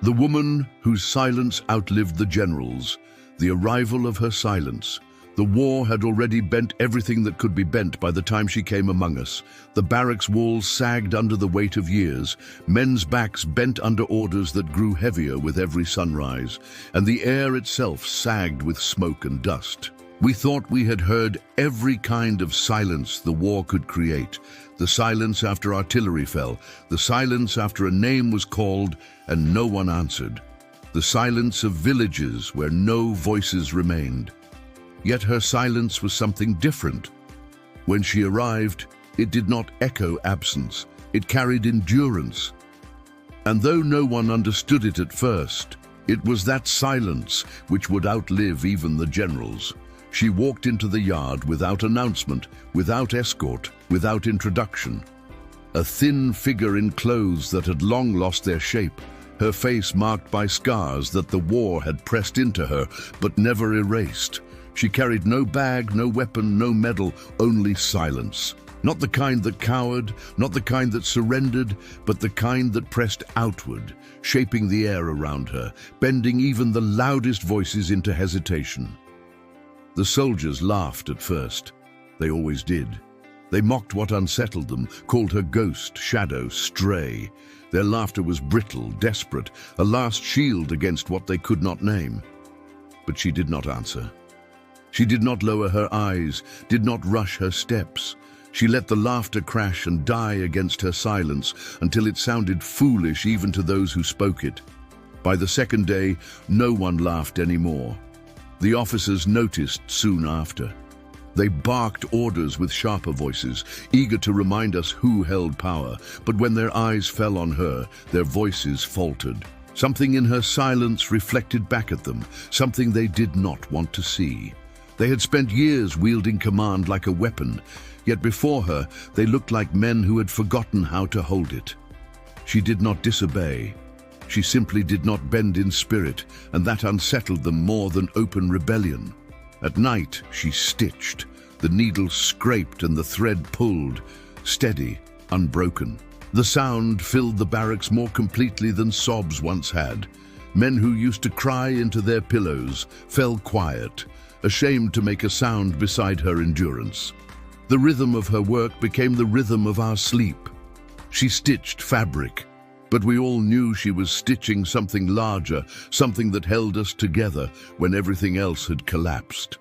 The woman whose silence outlived the generals, the arrival of her silence. The war had already bent everything that could be bent by the time she came among us. The barracks walls sagged under the weight of years, men's backs bent under orders that grew heavier with every sunrise, and the air itself sagged with smoke and dust. We thought we had heard every kind of silence the war could create. The silence after artillery fell, the silence after a name was called and no one answered, the silence of villages where no voices remained. Yet her silence was something different. When she arrived, it did not echo absence, it carried endurance. And though no one understood it at first, it was that silence which would outlive even the generals. She walked into the yard without announcement, without escort, without introduction. A thin figure in clothes that had long lost their shape, her face marked by scars that the war had pressed into her but never erased. She carried no bag, no weapon, no medal, only silence. Not the kind that cowered, not the kind that surrendered, but the kind that pressed outward, shaping the air around her, bending even the loudest voices into hesitation. The soldiers laughed at first. They always did. They mocked what unsettled them, called her ghost, shadow, stray. Their laughter was brittle, desperate, a last shield against what they could not name. But she did not answer. She did not lower her eyes, did not rush her steps. She let the laughter crash and die against her silence until it sounded foolish even to those who spoke it. By the second day, no one laughed anymore. The officers noticed soon after. They barked orders with sharper voices, eager to remind us who held power, but when their eyes fell on her, their voices faltered. Something in her silence reflected back at them, something they did not want to see. They had spent years wielding command like a weapon, yet before her they looked like men who had forgotten how to hold it. She did not disobey. She simply did not bend in spirit, and that unsettled them more than open rebellion. At night she stitched. The needle scraped and the thread pulled, steady, unbroken. The sound filled the barracks more completely than sobs once had. Men who used to cry into their pillows fell quiet, ashamed to make a sound beside her endurance. The rhythm of her work became the rhythm of our sleep. She stitched fabric, but we all knew she was stitching something larger, something that held us together when everything else had collapsed.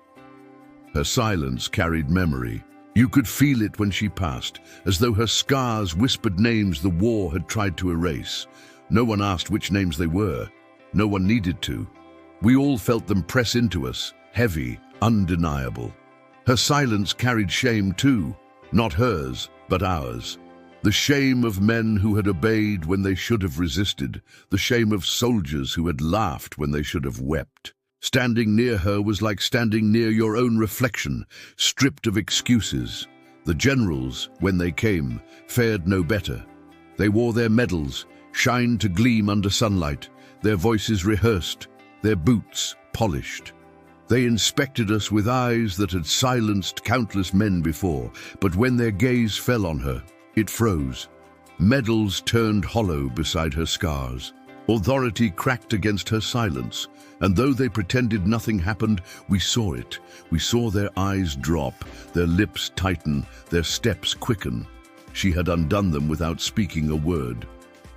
Her silence carried memory. You could feel it when she passed, as though her scars whispered names the war had tried to erase. No one asked which names they were. No one needed to. We all felt them press into us, heavy, undeniable. Her silence carried shame too, not hers, but ours. The shame of men who had obeyed when they should have resisted, the shame of soldiers who had laughed when they should have wept. Standing near her was like standing near your own reflection, stripped of excuses. The generals, when they came, fared no better. They wore their medals, shined to gleam under sunlight, their voices rehearsed, their boots polished. They inspected us with eyes that had silenced countless men before, but when their gaze fell on her, it froze. Medals turned hollow beside her scars. Authority cracked against her silence, and though they pretended nothing happened, we saw it. We saw their eyes drop, their lips tighten, their steps quicken. She had undone them without speaking a word.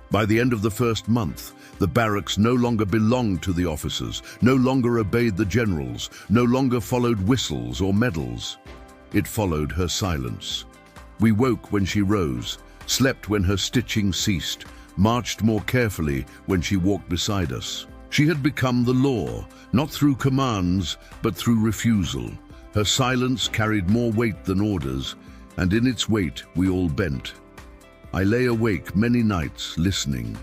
By the end of the first month, the barracks no longer belonged to the officers, no longer obeyed the generals, no longer followed whistles or medals. It followed her silence. We woke when she rose, slept when her stitching ceased, marched more carefully when she walked beside us. She had become the law, not through commands, but through refusal. Her silence carried more weight than orders, and in its weight we all bent. I lay awake many nights listening.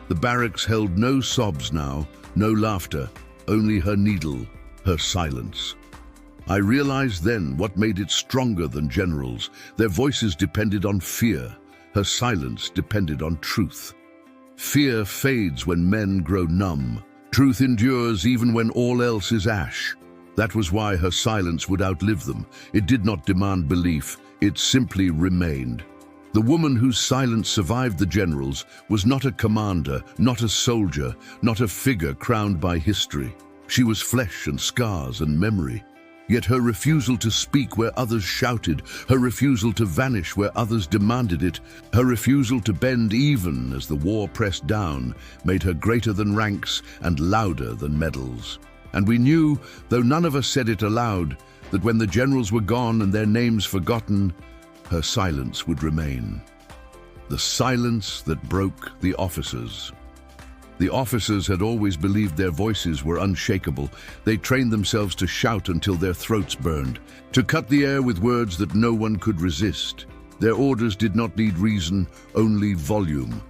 The barracks held no sobs now, no laughter, only her needle, her silence. I realized then what made it stronger than generals. Their voices depended on fear. Her silence depended on truth. Fear fades when men grow numb. Truth endures even when all else is ash. That was why her silence would outlive them. It did not demand belief. It simply remained. The woman whose silence survived the generals was not a commander, not a soldier, not a figure crowned by history. She was flesh and scars and memory. Yet her refusal to speak where others shouted, her refusal to vanish where others demanded it, her refusal to bend even as the war pressed down, made her greater than ranks and louder than medals. And we knew, though none of us said it aloud, that when the generals were gone and their names forgotten, her silence would remain. The silence that broke the officers. The officers had always believed their voices were unshakable. They trained themselves to shout until their throats burned, to cut the air with words that no one could resist. Their orders did not need reason, only volume.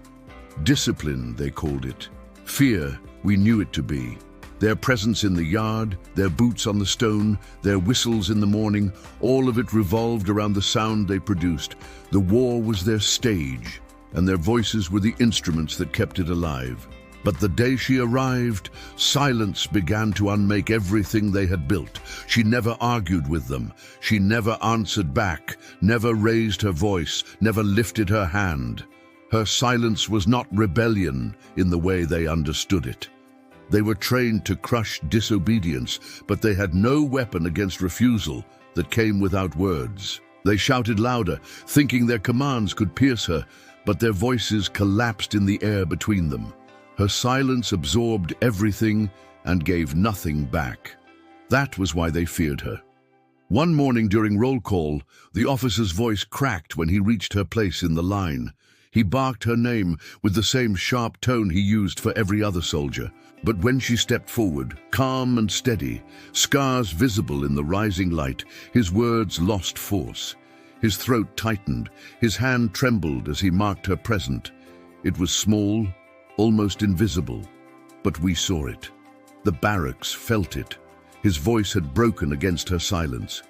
Discipline, they called it. Fear, we knew it to be. Their presence in the yard, their boots on the stone, their whistles in the morning, all of it revolved around the sound they produced. The war was their stage, and their voices were the instruments that kept it alive. But the day she arrived, silence began to unmake everything they had built. She never argued with them. She never answered back, never raised her voice, never lifted her hand. Her silence was not rebellion in the way they understood it. They were trained to crush disobedience, but they had no weapon against refusal that came without words. They shouted louder, thinking their commands could pierce her, but their voices collapsed in the air between them. Her silence absorbed everything and gave nothing back. That was why they feared her. One morning during roll call, the officer's voice cracked when he reached her place in the line. He barked her name with the same sharp tone he used for every other soldier. But when she stepped forward, calm and steady, scars visible in the rising light, his words lost force. His throat tightened, his hand trembled as he marked her present. It was small, almost invisible, but we saw it. The barracks felt it. His voice had broken against her silence.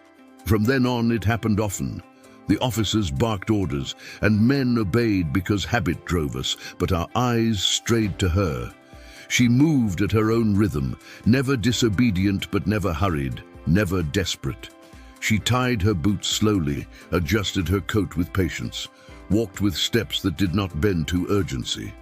From then on, it happened often. The officers barked orders, and men obeyed because habit drove us, but our eyes strayed to her. She moved at her own rhythm, never disobedient but never hurried, never desperate. She tied her boots slowly, adjusted her coat with patience, walked with steps that did not bend to urgency.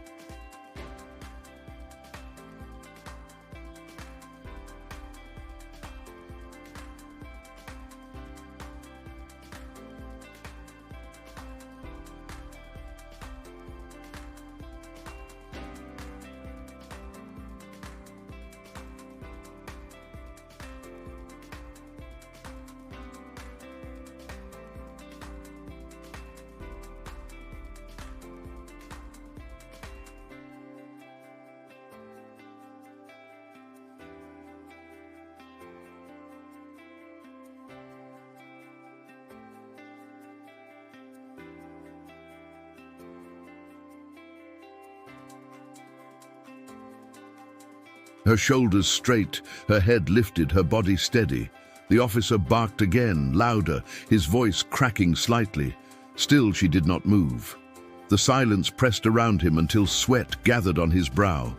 Her shoulders straight, her head lifted, her body steady. The officer barked again, louder, his voice cracking slightly. Still she did not move. The silence pressed around him until sweat gathered on his brow.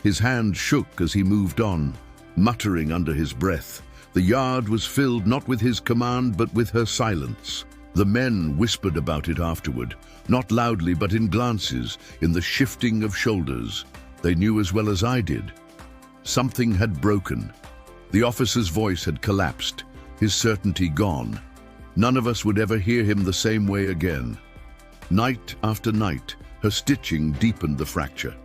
His hand shook as he moved on, muttering under his breath. The yard was filled not with his command but with her silence. The men whispered about it afterward, not loudly but in glances, in the shifting of shoulders. They knew as well as I did. Something had broken. The officer's voice had collapsed, his certainty gone. None of us would ever hear him the same way again. Night after night, her stitching deepened the fracture.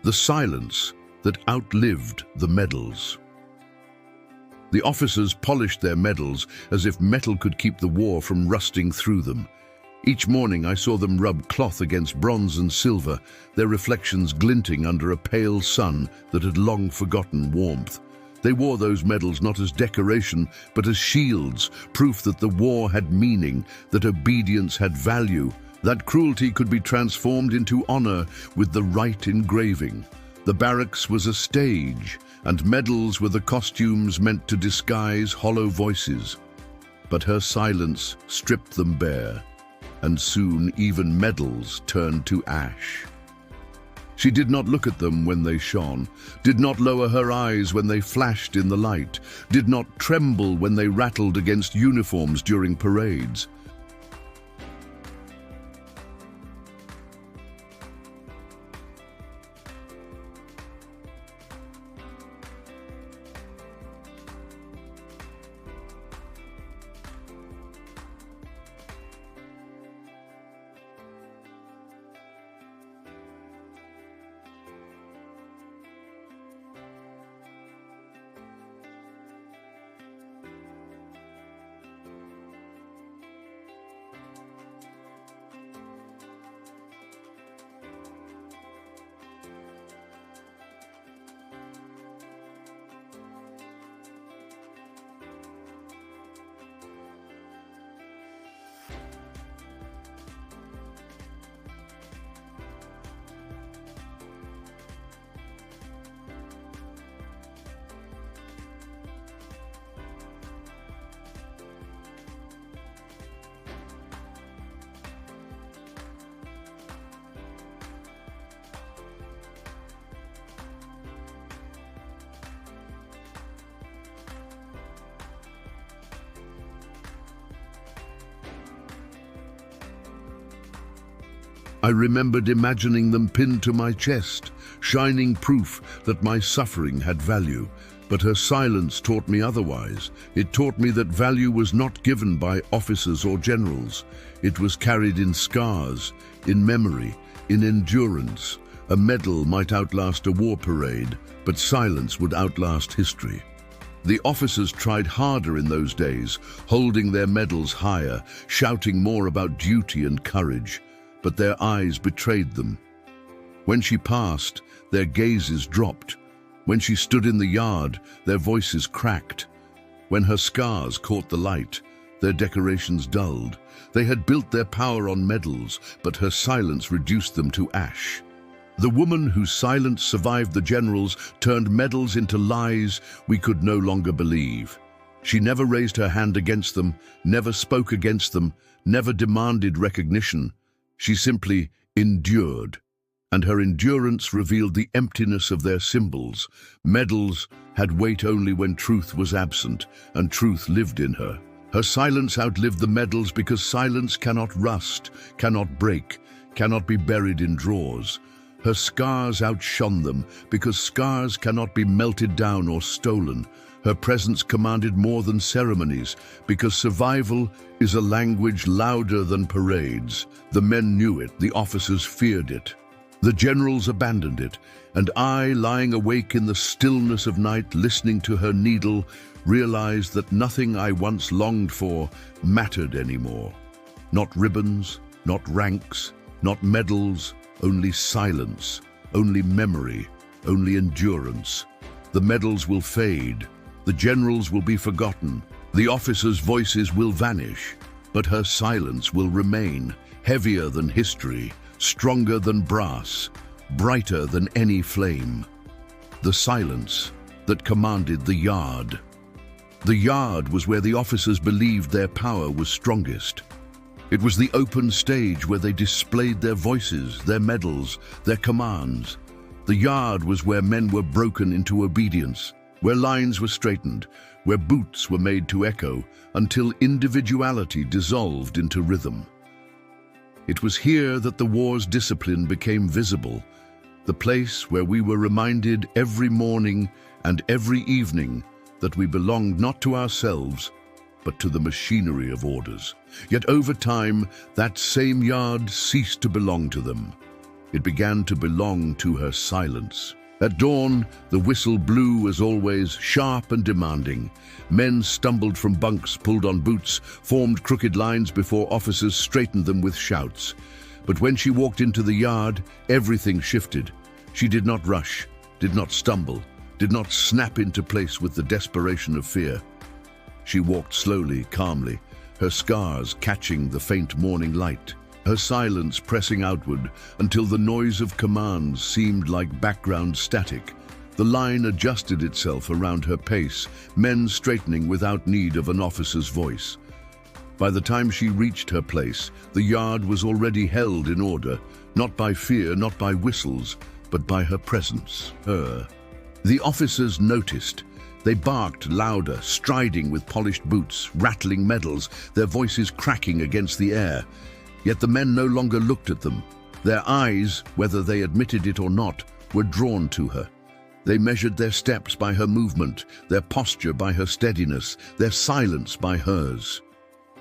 the silence that outlived the medals. The officers polished their medals as if metal could keep the war from rusting through them. Each morning I saw them rub cloth against bronze and silver, their reflections glinting under a pale sun that had long forgotten warmth. They wore those medals not as decoration, but as shields, proof that the war had meaning, that obedience had value, that cruelty could be transformed into honor with the right engraving. The barracks was a stage, and medals were the costumes meant to disguise hollow voices. But her silence stripped them bare, and soon even medals turned to ash. She did not look at them when they shone, did not lower her eyes when they flashed in the light, did not tremble when they rattled against uniforms during parades. I remembered imagining them pinned to my chest, shining proof that my suffering had value. But her silence taught me otherwise. It taught me that value was not given by officers or generals. It was carried in scars, in memory, in endurance. A medal might outlast a war parade, but silence would outlast history. The officers tried harder in those days, holding their medals higher, shouting more about duty and courage. But their eyes betrayed them. When she passed, their gazes dropped. When she stood in the yard, their voices cracked. When her scars caught the light, their decorations dulled. They had built their power on medals, but her silence reduced them to ash. The woman whose silence survived the generals turned medals into lies we could no longer believe. She never raised her hand against them, never spoke against them, never demanded recognition. She simply endured, and her endurance revealed the emptiness of their symbols. Medals had weight only when truth was absent, and truth lived in her. Her silence outlived the medals because silence cannot rust, cannot break, cannot be buried in drawers. Her scars outshone them because scars cannot be melted down or stolen. Her presence commanded more than ceremonies because survival is a language louder than parades. The men knew it, the officers feared it. The generals abandoned it, and I, lying awake in the stillness of night, listening to her needle, realized that nothing I once longed for mattered anymore. Not ribbons, not ranks, not medals, only silence, only memory, only endurance. The medals will fade, the generals will be forgotten, the officers' voices will vanish, but her silence will remain, heavier than history, stronger than brass, brighter than any flame. The silence that commanded the yard. The yard was where the officers believed their power was strongest. It was the open stage where they displayed their voices, their medals, their commands. The yard was where men were broken into obedience, where lines were straightened, where boots were made to echo until individuality dissolved into rhythm. It was here that the war's discipline became visible, the place where we were reminded every morning and every evening that we belonged not to ourselves, but to the machinery of orders. Yet over time, that same yard ceased to belong to them. It began to belong to her silence. At dawn, the whistle blew as always, sharp and demanding. Men stumbled from bunks, pulled on boots, formed crooked lines before officers straightened them with shouts. But when she walked into the yard, everything shifted. She did not rush, did not stumble, did not snap into place with the desperation of fear. She walked slowly, calmly, her scars catching the faint morning light, her silence pressing outward until the noise of commands seemed like background static. The line adjusted itself around her pace, men straightening without need of an officer's voice. By the time she reached her place, the yard was already held in order, not by fear, not by whistles, but by her presence, her. The officers noticed. They barked louder, striding with polished boots, rattling medals, their voices cracking against the air. Yet the men no longer looked at them. Their eyes, whether they admitted it or not, were drawn to her. They measured their steps by her movement, their posture by her steadiness, their silence by hers.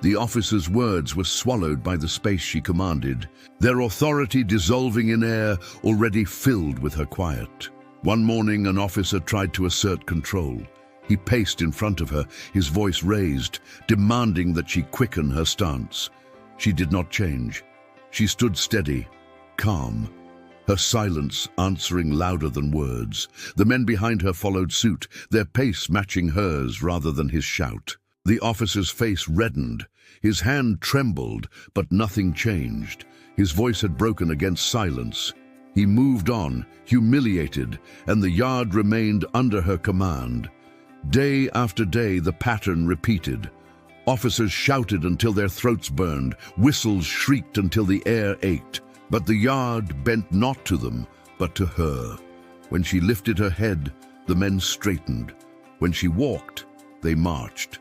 The officer's words were swallowed by the space she commanded, their authority dissolving in air already filled with her quiet. One morning, an officer tried to assert control. He paced in front of her, his voice raised, demanding that she quicken her stance. She did not change. She stood steady, calm, her silence answering louder than words. The men behind her followed suit, their pace matching hers rather than his shout. The officer's face reddened. His hand trembled, but nothing changed. His voice had broken against silence. He moved on, humiliated, and the yard remained under her command. Day after day, the pattern repeated. Officers shouted until their throats burned, whistles shrieked until the air ached. But the yard bent not to them, but to her. When she lifted her head, the men straightened. When she walked, they marched.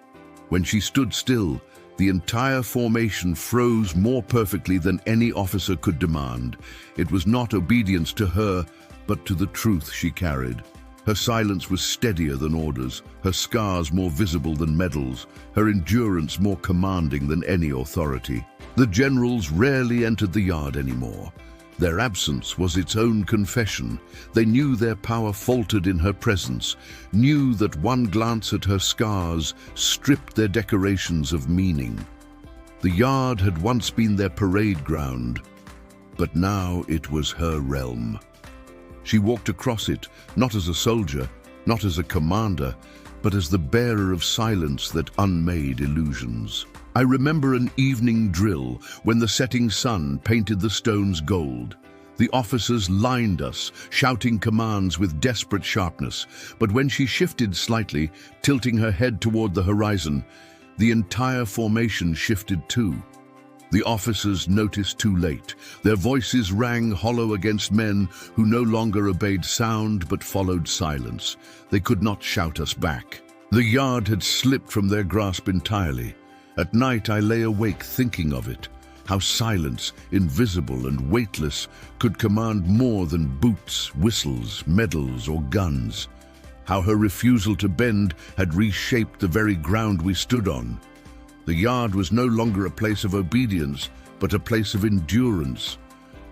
When she stood still, the entire formation froze more perfectly than any officer could demand. It was not obedience to her, but to the truth she carried. Her silence was steadier than orders, her scars more visible than medals, her endurance more commanding than any authority. The generals rarely entered the yard anymore. Their absence was its own confession. They knew their power faltered in her presence, knew that one glance at her scars stripped their decorations of meaning. The yard had once been their parade ground, but now it was her realm. She walked across it, not as a soldier, not as a commander, but as the bearer of silence that unmade illusions. I remember an evening drill when the setting sun painted the stones gold. The officers lined us, shouting commands with desperate sharpness, but when she shifted slightly, tilting her head toward the horizon, the entire formation shifted too. The officers noticed too late. Their voices rang hollow against men who no longer obeyed sound but followed silence. They could not shout us back. The yard had slipped from their grasp entirely. At night I lay awake thinking of it, how silence, invisible and weightless, could command more than boots, whistles, medals or guns. How her refusal to bend had reshaped the very ground we stood on. The yard was no longer a place of obedience, but a place of endurance.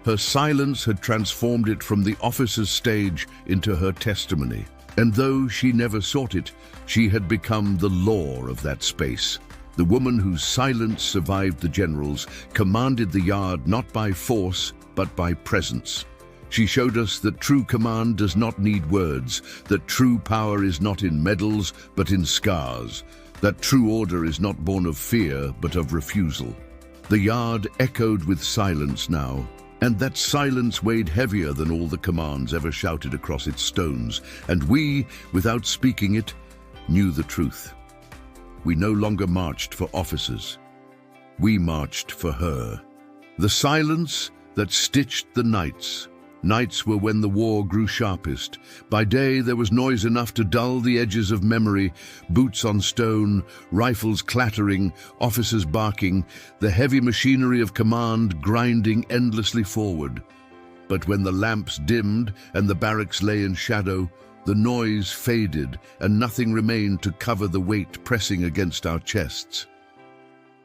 Her silence had transformed it from the officer's stage into her testimony. And though she never sought it, she had become the law of that space. The woman whose silence survived the generals commanded the yard not by force, but by presence. She showed us that true command does not need words, that true power is not in medals, but in scars, that true order is not born of fear, but of refusal. The yard echoed with silence now, and that silence weighed heavier than all the commands ever shouted across its stones, and we, without speaking it, knew the truth. We no longer marched for officers. We marched for her. The silence that stitched the nights. Nights were when the war grew sharpest. By day there was noise enough to dull the edges of memory, boots on stone, rifles clattering, officers barking, the heavy machinery of command grinding endlessly forward. But when the lamps dimmed and the barracks lay in shadow, the noise faded and nothing remained to cover the weight pressing against our chests.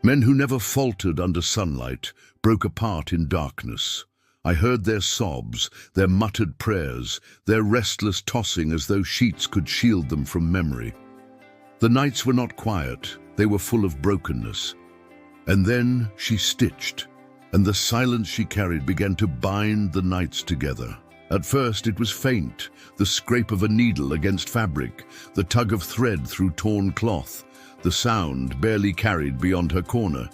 Men who never faltered under sunlight broke apart in darkness. I heard their sobs, their muttered prayers, their restless tossing as though sheets could shield them from memory. The nights were not quiet, they were full of brokenness. And then she stitched, and the silence she carried began to bind the nights together. At first it was faint, the scrape of a needle against fabric, the tug of thread through torn cloth, the sound barely carried beyond her corner.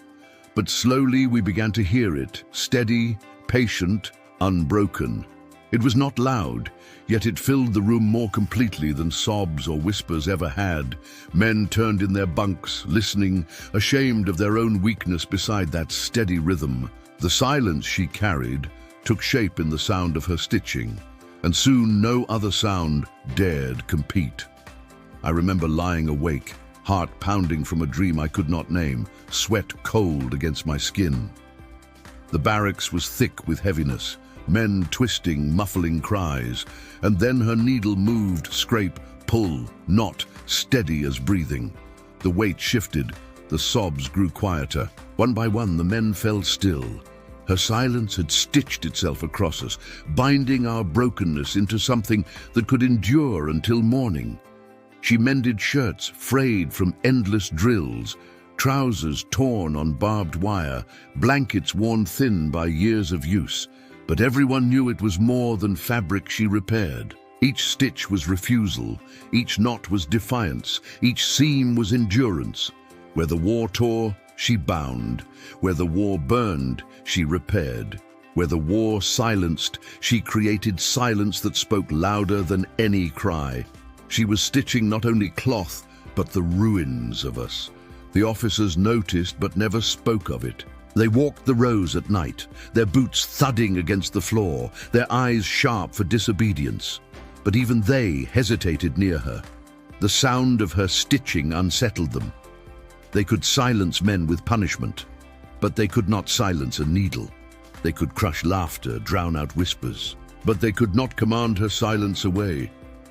But slowly we began to hear it, steady, patient, unbroken. It was not loud, yet it filled the room more completely than sobs or whispers ever had. Men turned in their bunks, listening, ashamed of their own weakness beside that steady rhythm. The silence she carried took shape in the sound of her stitching, and soon no other sound dared compete. I remember lying awake, heart pounding from a dream I could not name, sweat cold against my skin. The barracks was thick with heaviness, men twisting, muffling cries, and then her needle moved, scrape, pull, knot, steady as breathing. The weight shifted, the sobs grew quieter. One by one the men fell still. Her silence had stitched itself across us, binding our brokenness into something that could endure until morning. She mended shirts frayed from endless drills, trousers torn on barbed wire, blankets worn thin by years of use. But everyone knew it was more than fabric she repaired. Each stitch was refusal, each knot was defiance, each seam was endurance. Where the war tore, she bound. Where the war burned, she repaired. Where the war silenced, she created silence that spoke louder than any cry. She was stitching not only cloth, but the ruins of us. The officers noticed but never spoke of it. They walked the rows at night, their boots thudding against the floor, their eyes sharp for disobedience. But even they hesitated near her. The sound of her stitching unsettled them. They could silence men with punishment, but they could not silence a needle. They could crush laughter, drown out whispers, but they could not command her silence away.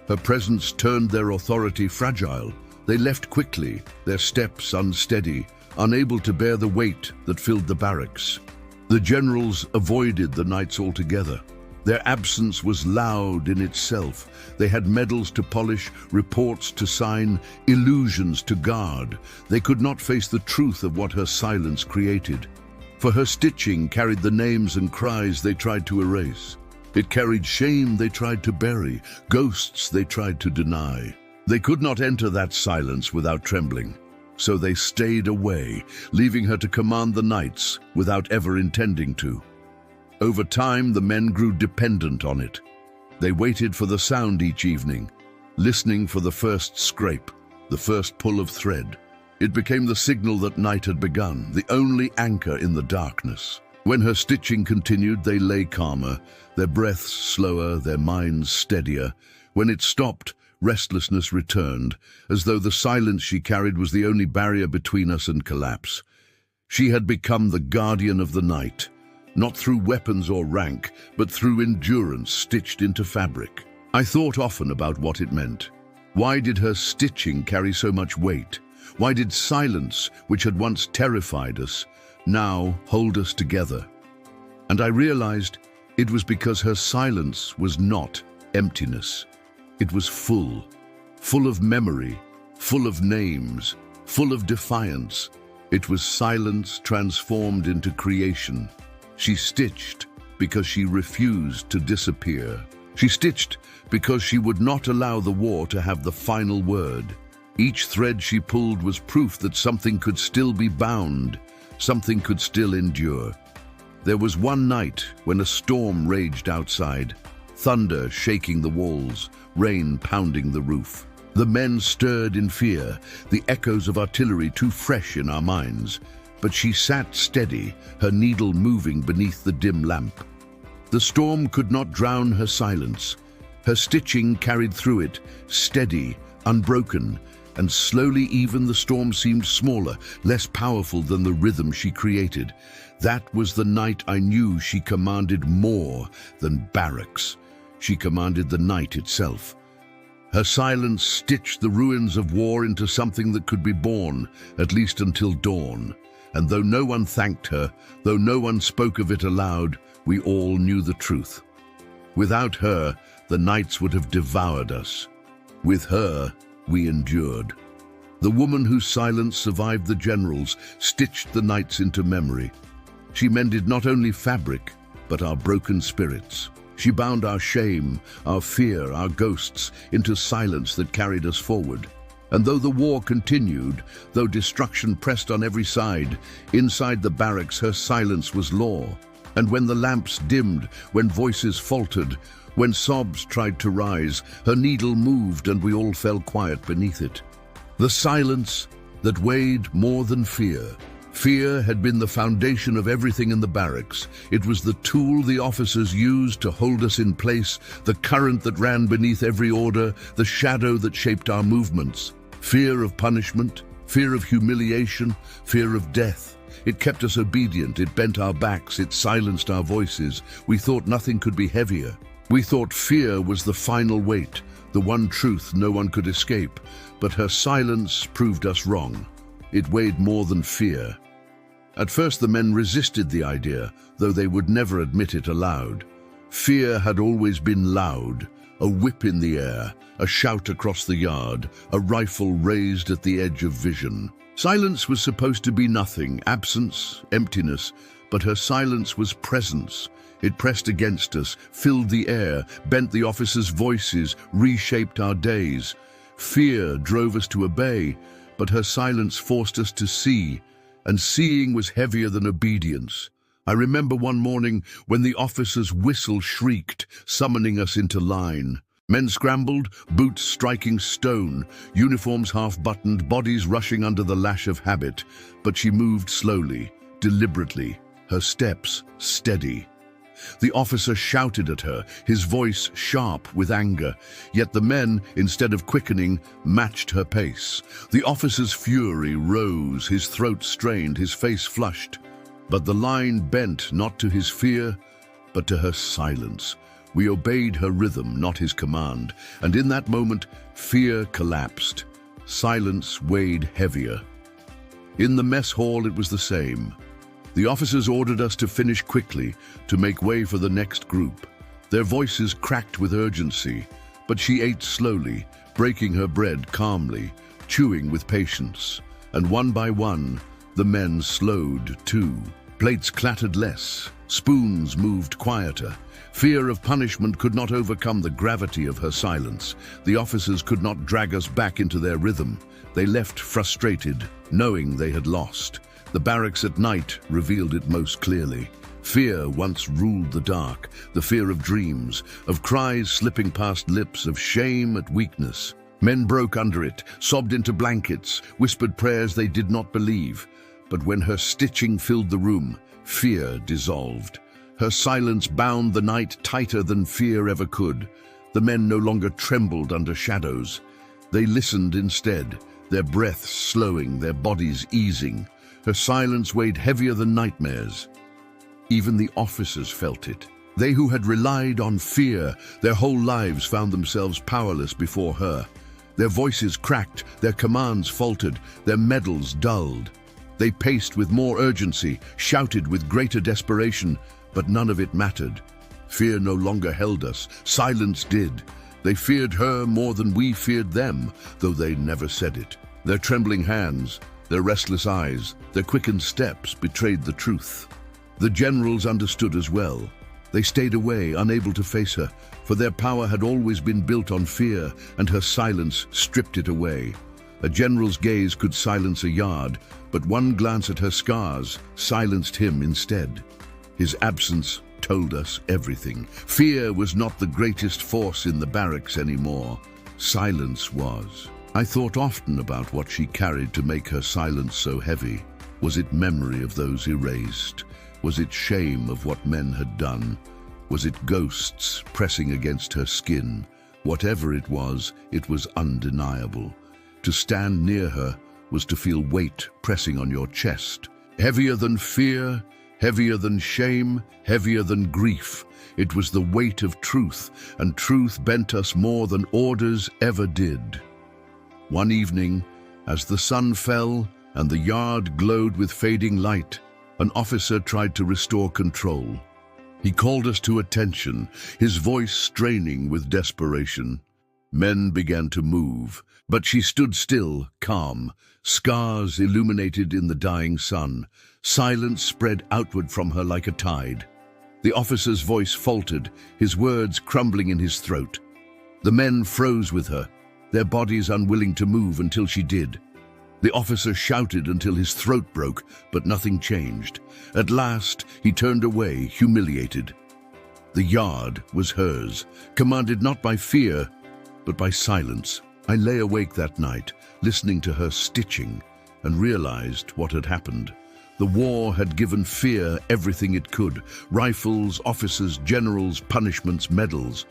Her presence turned their authority fragile. They left quickly, their steps unsteady, unable to bear the weight that filled the barracks. The generals avoided the nights altogether. Their absence was loud in itself. They had medals to polish, reports to sign, illusions to guard. They could not face the truth of what her silence created. For her stitching carried the names and cries they tried to erase. It carried shame they tried to bury, ghosts they tried to deny. They could not enter that silence without trembling. So they stayed away, leaving her to command the nights without ever intending to. Over time, the men grew dependent on it. They waited for the sound each evening, listening for the first scrape, the first pull of thread. It became the signal that night had begun, the only anchor in the darkness. When her stitching continued, they lay calmer, their breaths slower, their minds steadier. When it stopped, restlessness returned, as though the silence she carried was the only barrier between us and collapse. She had become the guardian of the night, not through weapons or rank, but through endurance stitched into fabric. I thought often about what it meant. Why did her stitching carry so much weight? Why did silence, which had once terrified us, now hold us together? And I realized it was because her silence was not emptiness. It was full of memory, full of names, full of defiance. It was silence transformed into creation. She stitched because she refused to disappear. She stitched because she would not allow the war to have the final word. Each thread she pulled was proof that something could still be bound, something could still endure. There was one night when a storm raged outside, thunder shaking the walls, rain pounding the roof. The men stirred in fear, the echoes of artillery too fresh in our minds. But she sat steady, her needle moving beneath the dim lamp. The storm could not drown her silence. Her stitching carried through it, steady, unbroken, and slowly even the storm seemed smaller, less powerful than the rhythm she created. That was the night I knew she commanded more than barracks. She commanded the night itself. Her silence stitched the ruins of war into something that could be born, at least until dawn. And though no one thanked her, though no one spoke of it aloud, we all knew the truth. Without her, the nights would have devoured us. With her, we endured. The woman whose silence survived the generals stitched the nights into memory. She mended not only fabric, but our broken spirits. She bound our shame, our fear, our ghosts into silence that carried us forward. And though the war continued, though destruction pressed on every side, inside the barracks her silence was law. And when the lamps dimmed, when voices faltered, when sobs tried to rise, her needle moved and we all fell quiet beneath it. The silence that weighed more than fear. Fear had been the foundation of everything in the barracks. It was the tool the officers used to hold us in place, the current that ran beneath every order, the shadow that shaped our movements. Fear of punishment, fear of humiliation, fear of death. It kept us obedient, it bent our backs, it silenced our voices. We thought nothing could be heavier. We thought fear was the final weight, the one truth no one could escape. But her silence proved us wrong. It weighed more than fear. At first the men resisted the idea, though they would never admit it aloud. Fear had always been loud, a whip in the air, a shout across the yard, a rifle raised at the edge of vision. Silence was supposed to be nothing, absence, emptiness, but her silence was presence. It pressed against us, filled the air, bent the officers' voices, reshaped our days. Fear drove us to obey, but her silence forced us to see, and seeing was heavier than obedience. I remember one morning when the officer's whistle shrieked, summoning us into line. Men scrambled, boots striking stone, uniforms half-buttoned, bodies rushing under the lash of habit. But she moved slowly, deliberately, her steps steady. The officer shouted at her, his voice sharp with anger, yet the men, instead of quickening, matched her pace. The officer's fury rose, his throat strained, his face flushed. But the line bent not to his fear, but to her silence. We obeyed her rhythm, not his command, and in that moment, fear collapsed. Silence weighed heavier. In the mess hall, it was the same. The officers ordered us to finish quickly, to make way for the next group. Their voices cracked with urgency, but she ate slowly, breaking her bread calmly, chewing with patience. And one by one, the men slowed too. Plates clattered less, spoons moved quieter. Fear of punishment could not overcome the gravity of her silence. The officers could not drag us back into their rhythm. They left frustrated, knowing they had lost. The barracks at night revealed it most clearly. Fear once ruled the dark, the fear of dreams, of cries slipping past lips, of shame at weakness. Men broke under it, sobbed into blankets, whispered prayers they did not believe. But when her stitching filled the room, fear dissolved. Her silence bound the night tighter than fear ever could. The men no longer trembled under shadows. They listened instead, their breaths slowing, their bodies easing. Her silence weighed heavier than nightmares. Even the officers felt it. They who had relied on fear their whole lives found themselves powerless before her. Their voices cracked, their commands faltered, their medals dulled. They paced with more urgency, shouted with greater desperation, but none of it mattered. Fear no longer held us, silence did. They feared her more than we feared them, though they never said it. Their trembling hands, their restless eyes, their quickened steps betrayed the truth. The generals understood as well. They stayed away, unable to face her, for their power had always been built on fear, and her silence stripped it away. A general's gaze could silence a yard, but one glance at her scars silenced him instead. His absence told us everything. Fear was not the greatest force in the barracks anymore. Silence was. I thought often about what she carried to make her silence so heavy. Was it memory of those erased? Was it shame of what men had done? Was it ghosts pressing against her skin? Whatever it was undeniable. To stand near her was to feel weight pressing on your chest. Heavier than fear, heavier than shame, heavier than grief. It was the weight of truth, and truth bent us more than orders ever did. One evening, as the sun fell, and the yard glowed with fading light. An officer tried to restore control. He called us to attention, his voice straining with desperation. Men began to move, but she stood still, calm, scars illuminated in the dying sun. Silence spread outward from her like a tide. The officer's voice faltered, his words crumbling in his throat. The men froze with her, their bodies unwilling to move until she did. The officer shouted until his throat broke, but nothing changed. At last, he turned away, humiliated. The yard was hers, commanded not by fear, but by silence. I lay awake that night, listening to her stitching, and realized what had happened. The war had given fear everything it could: rifles, officers, generals, punishments, medals.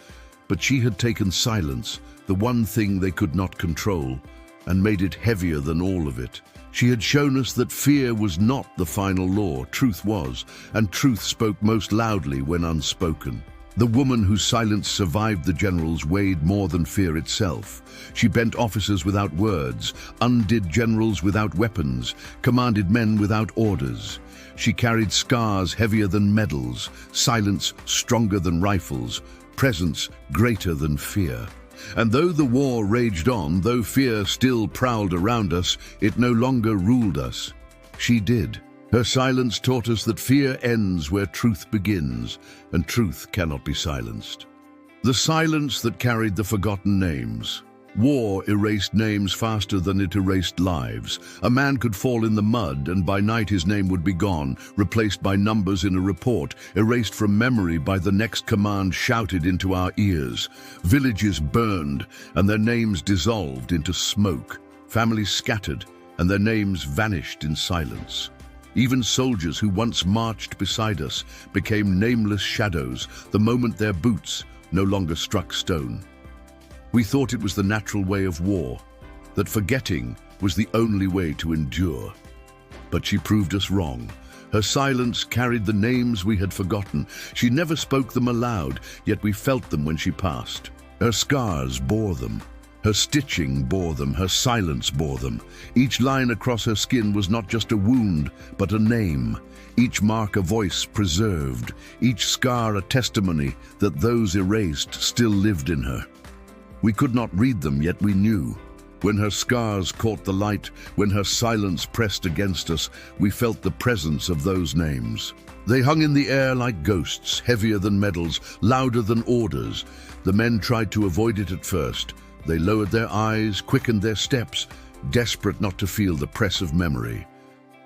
But she had taken silence, the one thing they could not control, and made it heavier than all of it. She had shown us that fear was not the final law, truth was, and truth spoke most loudly when unspoken. The woman whose silence survived the generals weighed more than fear itself. She bent officers without words, undid generals without weapons, commanded men without orders. She carried scars heavier than medals, silence stronger than rifles, presence greater than fear. And though the war raged on, though fear still prowled around us, it no longer ruled us. She did. Her silence taught us that fear ends where truth begins, and truth cannot be silenced. The silence that carried the forgotten names. War erased names faster than it erased lives. A man could fall in the mud, and by night his name would be gone, replaced by numbers in a report, erased from memory by the next command shouted into our ears. Villages burned, and their names dissolved into smoke. Families scattered, and their names vanished in silence. Even soldiers who once marched beside us became nameless shadows the moment their boots no longer struck stone. We thought it was the natural way of war, that forgetting was the only way to endure. But she proved us wrong. Her silence carried the names we had forgotten. She never spoke them aloud, yet we felt them when she passed. Her scars bore them. Her stitching bore them, her silence bore them. Each line across her skin was not just a wound, but a name. Each mark a voice preserved, each scar a testimony that those erased still lived in her. We could not read them, yet we knew. When her scars caught the light, when her silence pressed against us, we felt the presence of those names. They hung in the air like ghosts, heavier than medals, louder than orders. The men tried to avoid it at first. They lowered their eyes, quickened their steps, desperate not to feel the press of memory.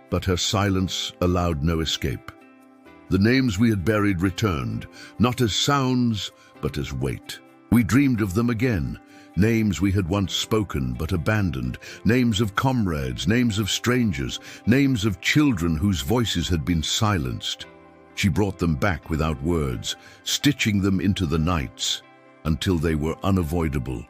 But her silence allowed no escape. The names we had buried returned, not as sounds, but as weight. We dreamed of them again, names we had once spoken but abandoned, names of comrades, names of strangers, names of children whose voices had been silenced. She brought them back without words, stitching them into the nights until they were unavoidable.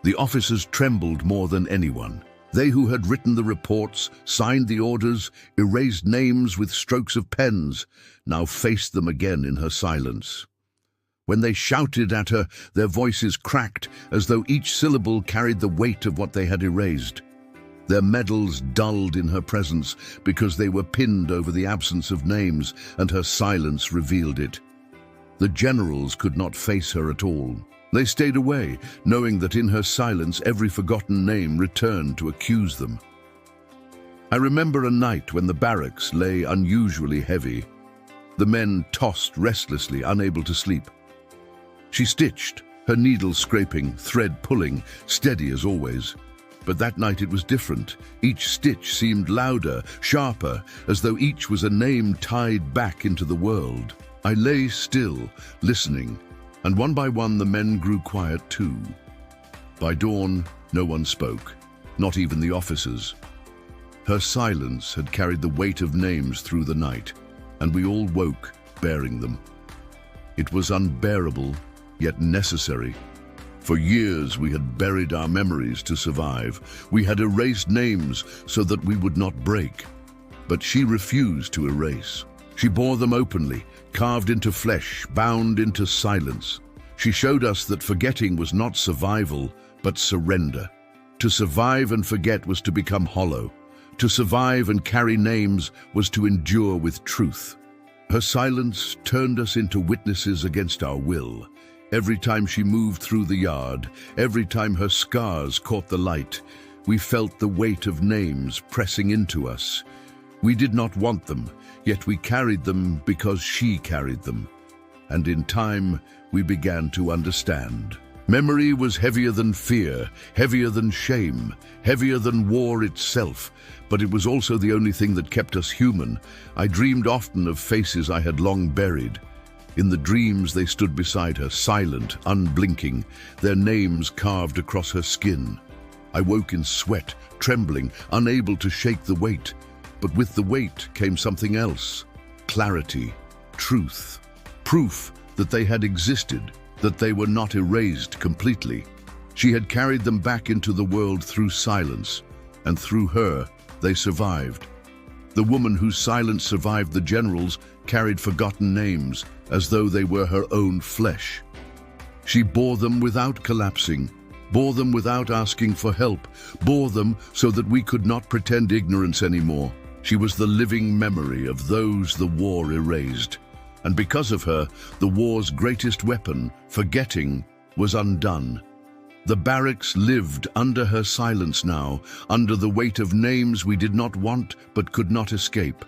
The officers trembled more than anyone. They who had written the reports, signed the orders, erased names with strokes of pens, now faced them again in her silence. When they shouted at her, their voices cracked as though each syllable carried the weight of what they had erased. Their medals dulled in her presence because they were pinned over the absence of names, and her silence revealed it. The generals could not face her at all. They stayed away, knowing that in her silence every forgotten name returned to accuse them. I remember a night when the barracks lay unusually heavy. The men tossed restlessly, unable to sleep. She stitched, her needle scraping, thread pulling, steady as always. But that night it was different. Each stitch seemed louder, sharper, as though each was a name tied back into the world. I lay still, listening, and one by one the men grew quiet too. By dawn, no one spoke, not even the officers. Her silence had carried the weight of names through the night, and we all woke, bearing them. It was unbearable, yet necessary. For years we had buried our memories to survive. We had erased names so that we would not break. But she refused to erase. She bore them openly, carved into flesh, bound into silence. She showed us that forgetting was not survival, but surrender. To survive and forget was to become hollow. To survive and carry names was to endure with truth. Her silence turned us into witnesses against our will. Every time she moved through the yard, every time her scars caught the light, we felt the weight of names pressing into us. We did not want them, yet we carried them because she carried them. And in time, we began to understand. Memory was heavier than fear, heavier than shame, heavier than war itself, but it was also the only thing that kept us human. I dreamed often of faces I had long buried. In the dreams they stood beside her, silent, unblinking, their names carved across her skin. I woke in sweat, trembling, unable to shake the weight. But with the weight came something else: clarity, truth, proof that they had existed, that they were not erased completely. She had carried them back into the world through silence, and through her, they survived. The woman whose silence survived the generals carried forgotten names, as though they were her own flesh. She bore them without collapsing, bore them without asking for help, bore them so that we could not pretend ignorance anymore. She was the living memory of those the war erased. And because of her, the war's greatest weapon, forgetting, was undone. The barracks lived under her silence now, under the weight of names we did not want but could not escape.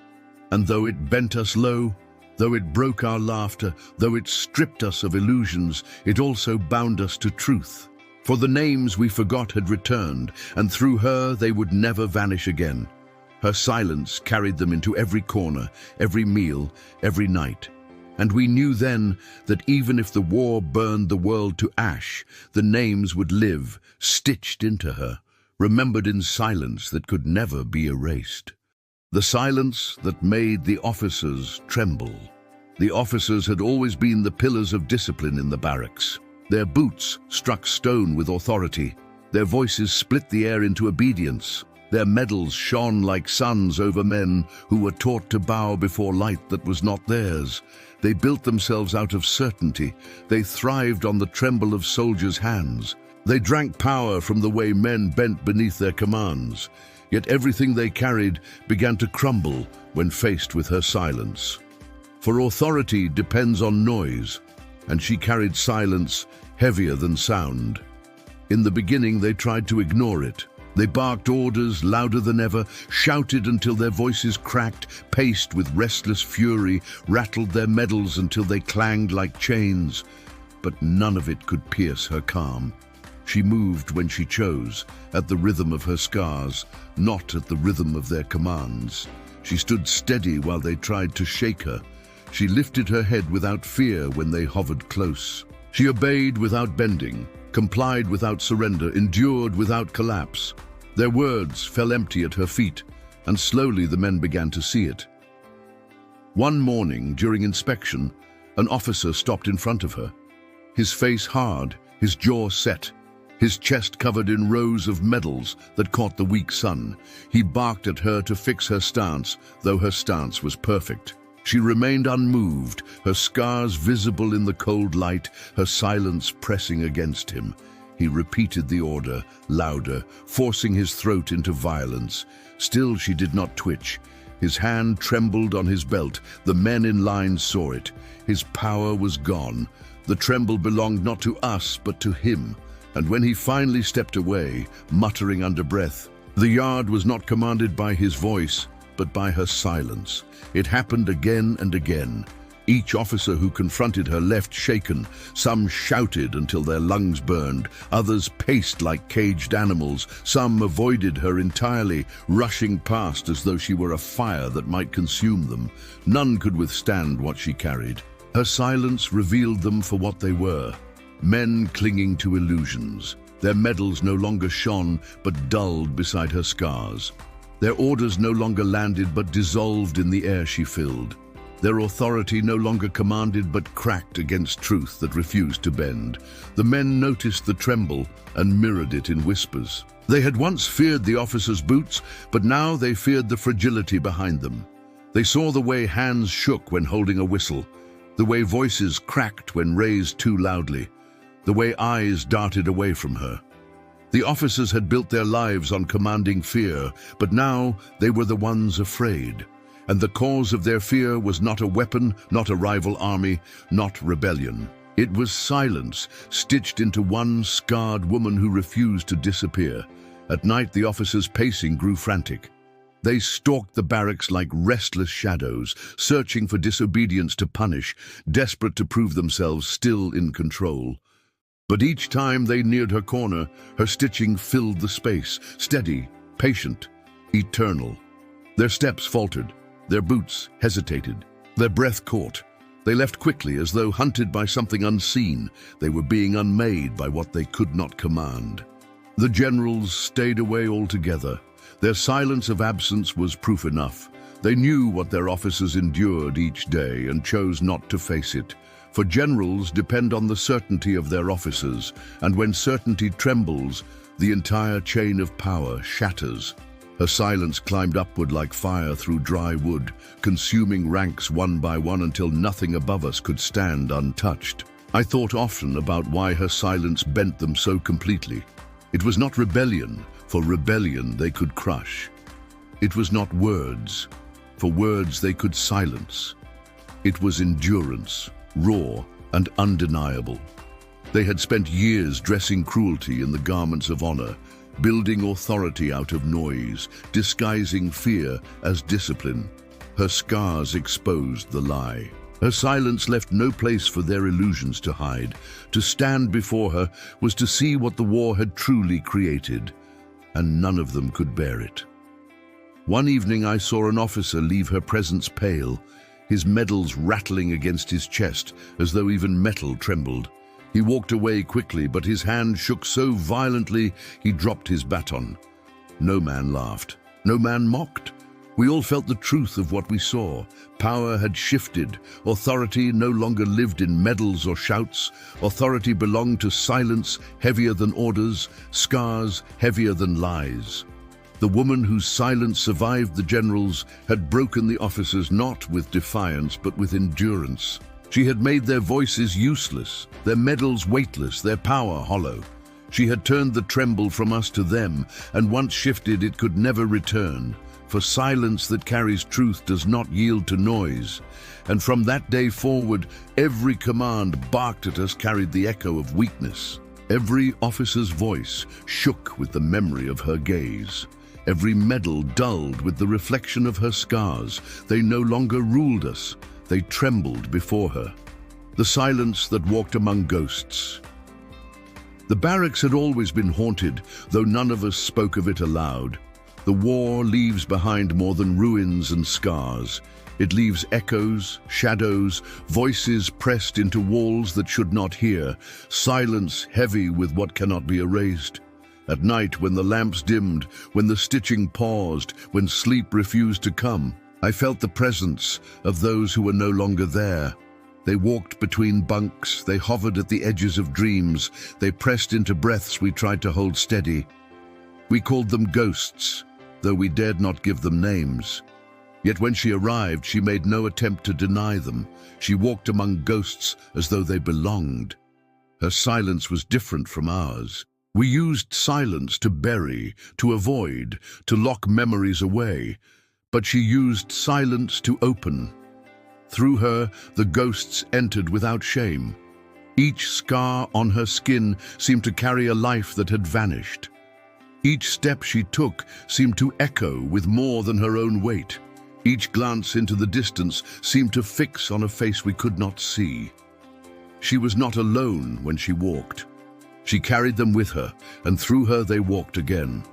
And though it bent us low, though it broke our laughter, though it stripped us of illusions, it also bound us to truth. For the names we forgot had returned, and through her they would never vanish again. Her silence carried them into every corner, every meal, every night. And we knew then that even if the war burned the world to ash, the names would live, stitched into her, remembered in silence that could never be erased. The silence that made the officers tremble. The officers had always been the pillars of discipline in the barracks. Their boots struck stone with authority. Their voices split the air into obedience. Their medals shone like suns over men who were taught to bow before light that was not theirs. They built themselves out of certainty. They thrived on the tremble of soldiers' hands. They drank power from the way men bent beneath their commands. Yet everything they carried began to crumble when faced with her silence. For authority depends on noise, and she carried silence heavier than sound. In the beginning, they tried to ignore it. They barked orders louder than ever, shouted until their voices cracked, paced with restless fury, rattled their medals until they clanged like chains. But none of it could pierce her calm. She moved when she chose, at the rhythm of her scars, not at the rhythm of their commands. She stood steady while they tried to shake her. She lifted her head without fear when they hovered close. She obeyed without bending, complied without surrender, endured without collapse. Their words fell empty at her feet, and slowly the men began to see it. One morning, during inspection, an officer stopped in front of her. His face hard, his jaw set, his chest covered in rows of medals that caught the weak sun. He barked at her to fix her stance, though her stance was perfect. She remained unmoved, her scars visible in the cold light, her silence pressing against him. He repeated the order, louder, forcing his throat into violence. Still she did not twitch. His hand trembled on his belt. The men in line saw it. His power was gone. The tremble belonged not to us, but to him. And when he finally stepped away, muttering under breath, the yard was not commanded by his voice, but by her silence. It happened again and again. Each officer who confronted her left shaken. Some shouted until their lungs burned. Others paced like caged animals. Some avoided her entirely, rushing past as though she were a fire that might consume them. None could withstand what she carried. Her silence revealed them for what they were. Men clinging to illusions. Their medals no longer shone, but dulled beside her scars. Their orders no longer landed, but dissolved in the air she filled. Their authority no longer commanded, but cracked against truth that refused to bend. The men noticed the tremble and mirrored it in whispers. They had once feared the officers' boots, but now they feared the fragility behind them. They saw the way hands shook when holding a whistle, the way voices cracked when raised too loudly, the way eyes darted away from her. The officers had built their lives on commanding fear, but now they were the ones afraid. And the cause of their fear was not a weapon, not a rival army, not rebellion. It was silence, stitched into one scarred woman who refused to disappear. At night, the officers' pacing grew frantic. They stalked the barracks like restless shadows, searching for disobedience to punish, desperate to prove themselves still in control. But each time they neared her corner, her stitching filled the space, steady, patient, eternal. Their steps faltered, their boots hesitated, their breath caught. They left quickly as though hunted by something unseen. They were being unmade by what they could not command. The generals stayed away altogether. Their silence of absence was proof enough. They knew what their officers endured each day and chose not to face it. For generals depend on the certainty of their officers, and when certainty trembles, the entire chain of power shatters. Her silence climbed upward like fire through dry wood, consuming ranks one by one until nothing above us could stand untouched. I thought often about why her silence bent them so completely. It was not rebellion. For rebellion they could crush. It was not words. For words they could silence. It was endurance, raw and undeniable. They had spent years dressing cruelty in the garments of honor, building authority out of noise, disguising fear as discipline. Her scars exposed the lie. Her silence left no place for their illusions to hide. To stand before her was to see what the war had truly created, and none of them could bear it. One evening I saw an officer leave her presence pale, his medals rattling against his chest as though even metal trembled. He walked away quickly, but his hand shook so violently he dropped his baton. No man laughed. No man mocked. We all felt the truth of what we saw. Power had shifted. Authority no longer lived in medals or shouts. Authority belonged to silence, heavier than orders, scars heavier than lies. The woman whose silence survived the generals had broken the officers not with defiance but with endurance. She had made their voices useless, their medals weightless, their power hollow. She had turned the tremble from us to them, and once shifted it could never return. For silence that carries truth does not yield to noise. And from that day forward, every command barked at us carried the echo of weakness. Every officer's voice shook with the memory of her gaze. Every medal dulled with the reflection of her scars. They no longer ruled us. They trembled before her. The silence that walked among ghosts. The barracks had always been haunted, though none of us spoke of it aloud. The war leaves behind more than ruins and scars. It leaves echoes, shadows, voices pressed into walls that should not hear, silence heavy with what cannot be erased. At night, when the lamps dimmed, when the stitching paused, when sleep refused to come, I felt the presence of those who were no longer there. They walked between bunks, they hovered at the edges of dreams, they pressed into breaths we tried to hold steady. We called them ghosts, though we dared not give them names. Yet when she arrived, she made no attempt to deny them. She walked among ghosts as though they belonged. Her silence was different from ours. We used silence to bury, to avoid, to lock memories away. But she used silence to open. Through her, the ghosts entered without shame. Each scar on her skin seemed to carry a life that had vanished. Each step she took seemed to echo with more than her own weight. Each glance into the distance seemed to fix on a face we could not see. She was not alone when she walked. She carried them with her, and through her they walked again.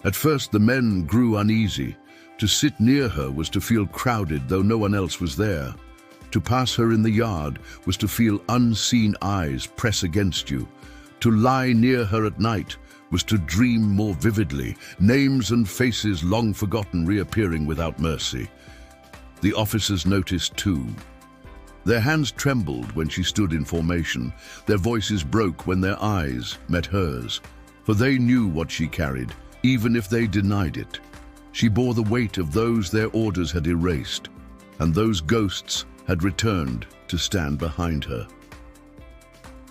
At first the men grew uneasy. To sit near her was to feel crowded, though no one else was there. To pass her in the yard was to feel unseen eyes press against you. To lie near her at night was to dream more vividly, names and faces long forgotten reappearing without mercy. The officers noticed too. Their hands trembled when she stood in formation. Their voices broke when their eyes met hers, for they knew what she carried, even if they denied it. She bore the weight of those their orders had erased, and those ghosts had returned to stand behind her.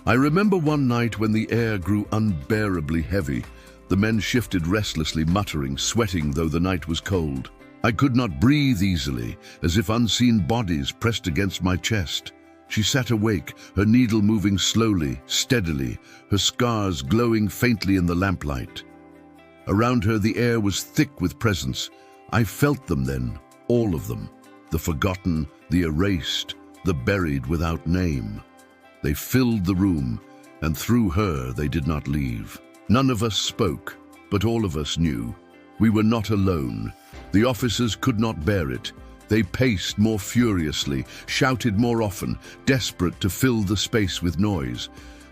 I remember one night when the air grew unbearably heavy. The men shifted restlessly, muttering, sweating though the night was cold. I could not breathe easily, as if unseen bodies pressed against my chest. She sat awake, her needle moving slowly, steadily, her scars glowing faintly in the lamplight. Around her the air was thick with presence. I felt them then, all of them. The forgotten, the erased, the buried without name. They filled the room, and through her they did not leave. None of us spoke, but all of us knew. We were not alone. The officers could not bear it. They paced more furiously, shouted more often, desperate to fill the space with noise.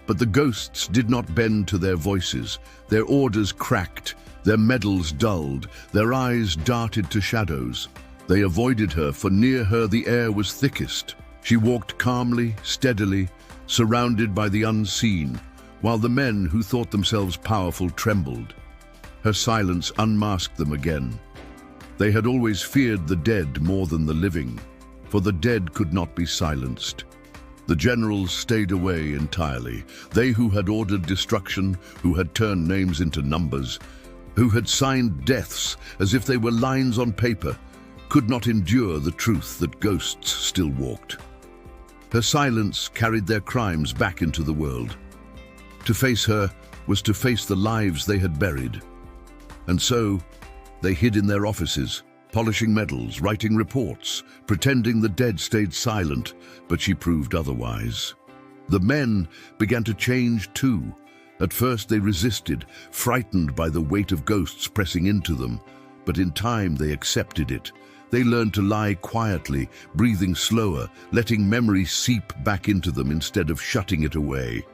But the ghosts did not bend to their voices. Their orders cracked, their medals dulled, their eyes darted to shadows. They avoided her, for near her the air was thickest. She walked calmly, steadily, surrounded by the unseen, while the men who thought themselves powerful trembled. Her silence unmasked them again. They had always feared the dead more than the living, for the dead could not be silenced. The generals stayed away entirely. They who had ordered destruction, who had turned names into numbers, who had signed deaths as if they were lines on paper, could not endure the truth that ghosts still walked. Her silence carried their crimes back into the world. To face her was to face the lives they had buried. And so, they hid in their offices, polishing medals, writing reports, pretending the dead stayed silent, but she proved otherwise. The men began to change too. At first they resisted, frightened by the weight of ghosts pressing into them, but in time they accepted it. They learned to lie quietly, breathing slower, letting memory seep back into them instead of shutting it away.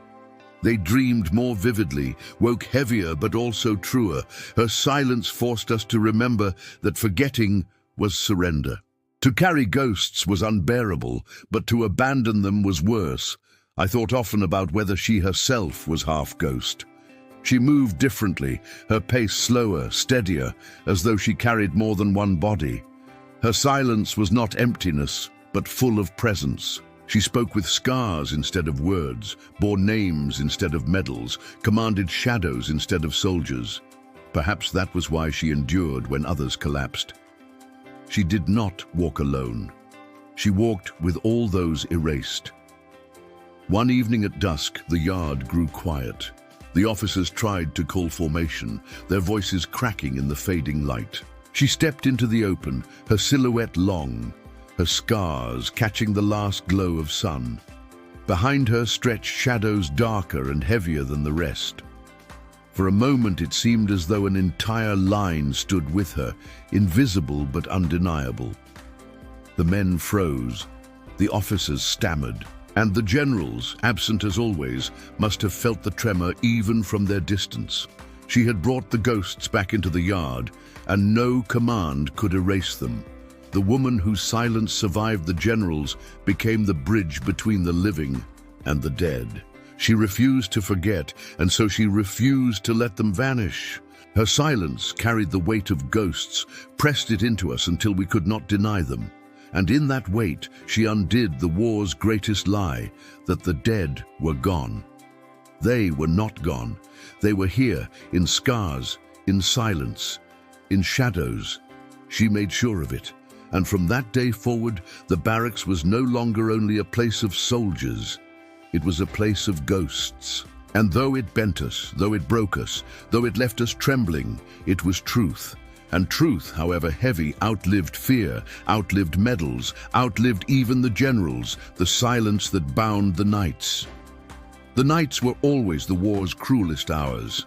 They dreamed more vividly, woke heavier but also truer. Her silence forced us to remember that forgetting was surrender. To carry ghosts was unbearable, but to abandon them was worse. I thought often about whether she herself was half ghost. She moved differently, her pace slower, steadier, as though she carried more than one body. Her silence was not emptiness, but full of presence. She spoke with scars instead of words, bore names instead of medals, commanded shadows instead of soldiers. Perhaps that was why she endured when others collapsed. She did not walk alone. She walked with all those erased. One evening at dusk, the yard grew quiet. The officers tried to call formation, their voices cracking in the fading light. She stepped into the open, her silhouette long, her scars catching the last glow of sun. Behind her stretched shadows darker and heavier than the rest. For a moment it seemed as though an entire line stood with her, invisible but undeniable. The men froze, the officers stammered, and the generals, absent as always, must have felt the tremor even from their distance. She had brought the ghosts back into the yard, and no command could erase them. The woman whose silence survived the generals became the bridge between the living and the dead. She refused to forget, and so she refused to let them vanish. Her silence carried the weight of ghosts, pressed it into us until we could not deny them. And in that weight, she undid the war's greatest lie, that the dead were gone. They were not gone. They were here, in scars, in silence, in shadows. She made sure of it. And from that day forward, the barracks was no longer only a place of soldiers. It was a place of ghosts. And though it bent us, though it broke us, though it left us trembling, it was truth. And truth, however heavy, outlived fear, outlived medals, outlived even the generals, the silence that bound the nights. The nights were always the war's cruelest hours.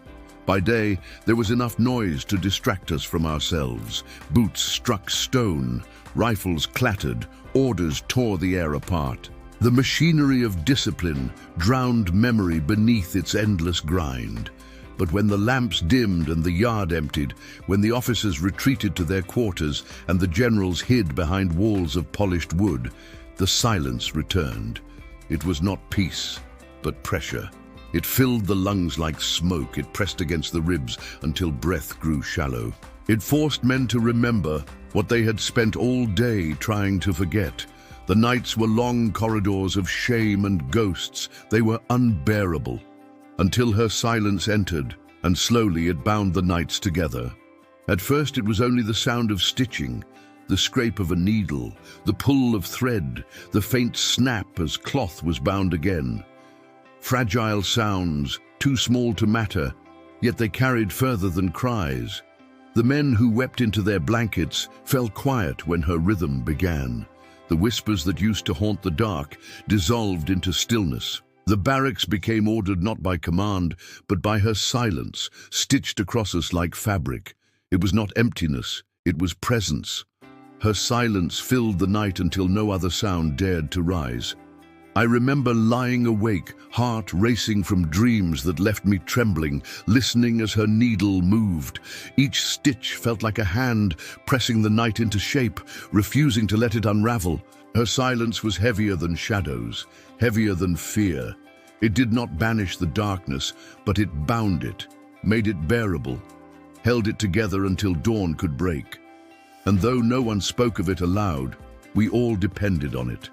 By day, there was enough noise to distract us from ourselves. Boots struck stone, rifles clattered, orders tore the air apart. The machinery of discipline drowned memory beneath its endless grind. But when the lamps dimmed and the yard emptied, when the officers retreated to their quarters and the generals hid behind walls of polished wood, the silence returned. It was not peace, but pressure. It filled the lungs like smoke. It pressed against the ribs until breath grew shallow. It forced men to remember what they had spent all day trying to forget. The nights were long corridors of shame and ghosts. They were unbearable. Until her silence entered, and slowly it bound the nights together. At first it was only the sound of stitching, the scrape of a needle, the pull of thread, the faint snap as cloth was bound again. Fragile sounds, too small to matter, yet they carried further than cries. The men who wept into their blankets fell quiet when her rhythm began. The whispers that used to haunt the dark dissolved into stillness. The barracks became ordered not by command, but by her silence, stitched across us like fabric. It was not emptiness, it was presence. Her silence filled the night until no other sound dared to rise. I remember lying awake, heart racing from dreams that left me trembling, listening as her needle moved. Each stitch felt like a hand pressing the night into shape, refusing to let it unravel. Her silence was heavier than shadows, heavier than fear. It did not banish the darkness, but it bound it, made it bearable, held it together until dawn could break. And though no one spoke of it aloud, we all depended on it.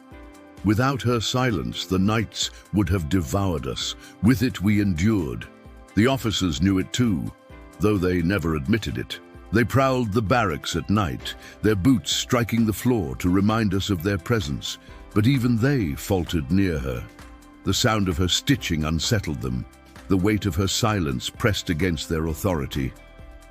Without her silence, the nights would have devoured us. With it, we endured. The officers knew it too, though they never admitted it. They prowled the barracks at night, their boots striking the floor to remind us of their presence. But even they faltered near her. The sound of her stitching unsettled them. The weight of her silence pressed against their authority.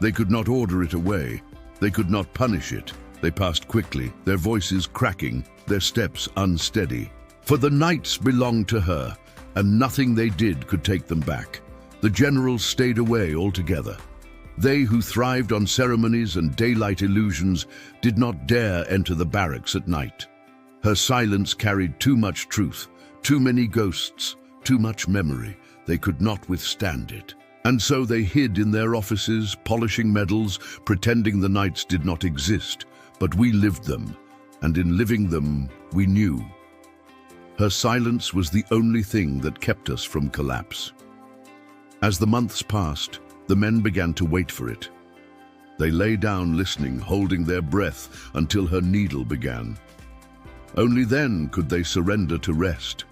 They could not order it away. They could not punish it. They passed quickly, their voices cracking, their steps unsteady. For the nights belonged to her, and nothing they did could take them back. The generals stayed away altogether. They who thrived on ceremonies and daylight illusions did not dare enter the barracks at night. Her silence carried too much truth, too many ghosts, too much memory. They could not withstand it. And so they hid in their offices, polishing medals, pretending the nights did not exist. But we lived them, and in living them, we knew. Her silence was the only thing that kept us from collapse. As the months passed, the men began to wait for it. They lay down listening, holding their breath until her needle began. Only then could they surrender to rest.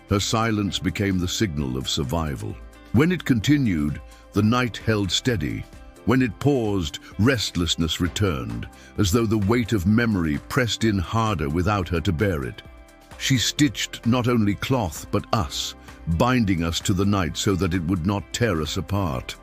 Her silence became the signal of survival. When it continued, the night held steady. When it paused, restlessness returned, as though the weight of memory pressed in harder without her to bear it. She stitched not only cloth, but us, binding us to the night so that it would not tear us apart.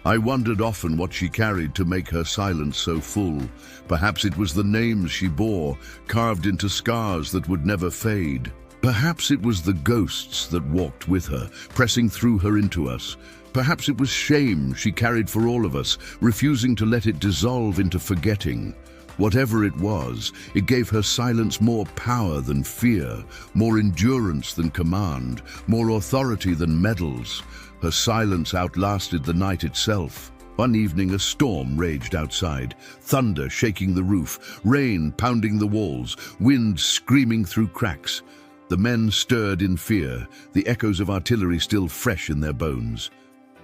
I wondered often what she carried to make her silence so full. Perhaps it was the names she bore, carved into scars that would never fade. Perhaps it was the ghosts that walked with her, pressing through her into us. Perhaps it was shame she carried for all of us, refusing to let it dissolve into forgetting. Whatever it was, it gave her silence more power than fear, more endurance than command, more authority than medals. Her silence outlasted the night itself. One evening a storm raged outside, thunder shaking the roof, rain pounding the walls, wind screaming through cracks. The men stirred in fear, the echoes of artillery still fresh in their bones.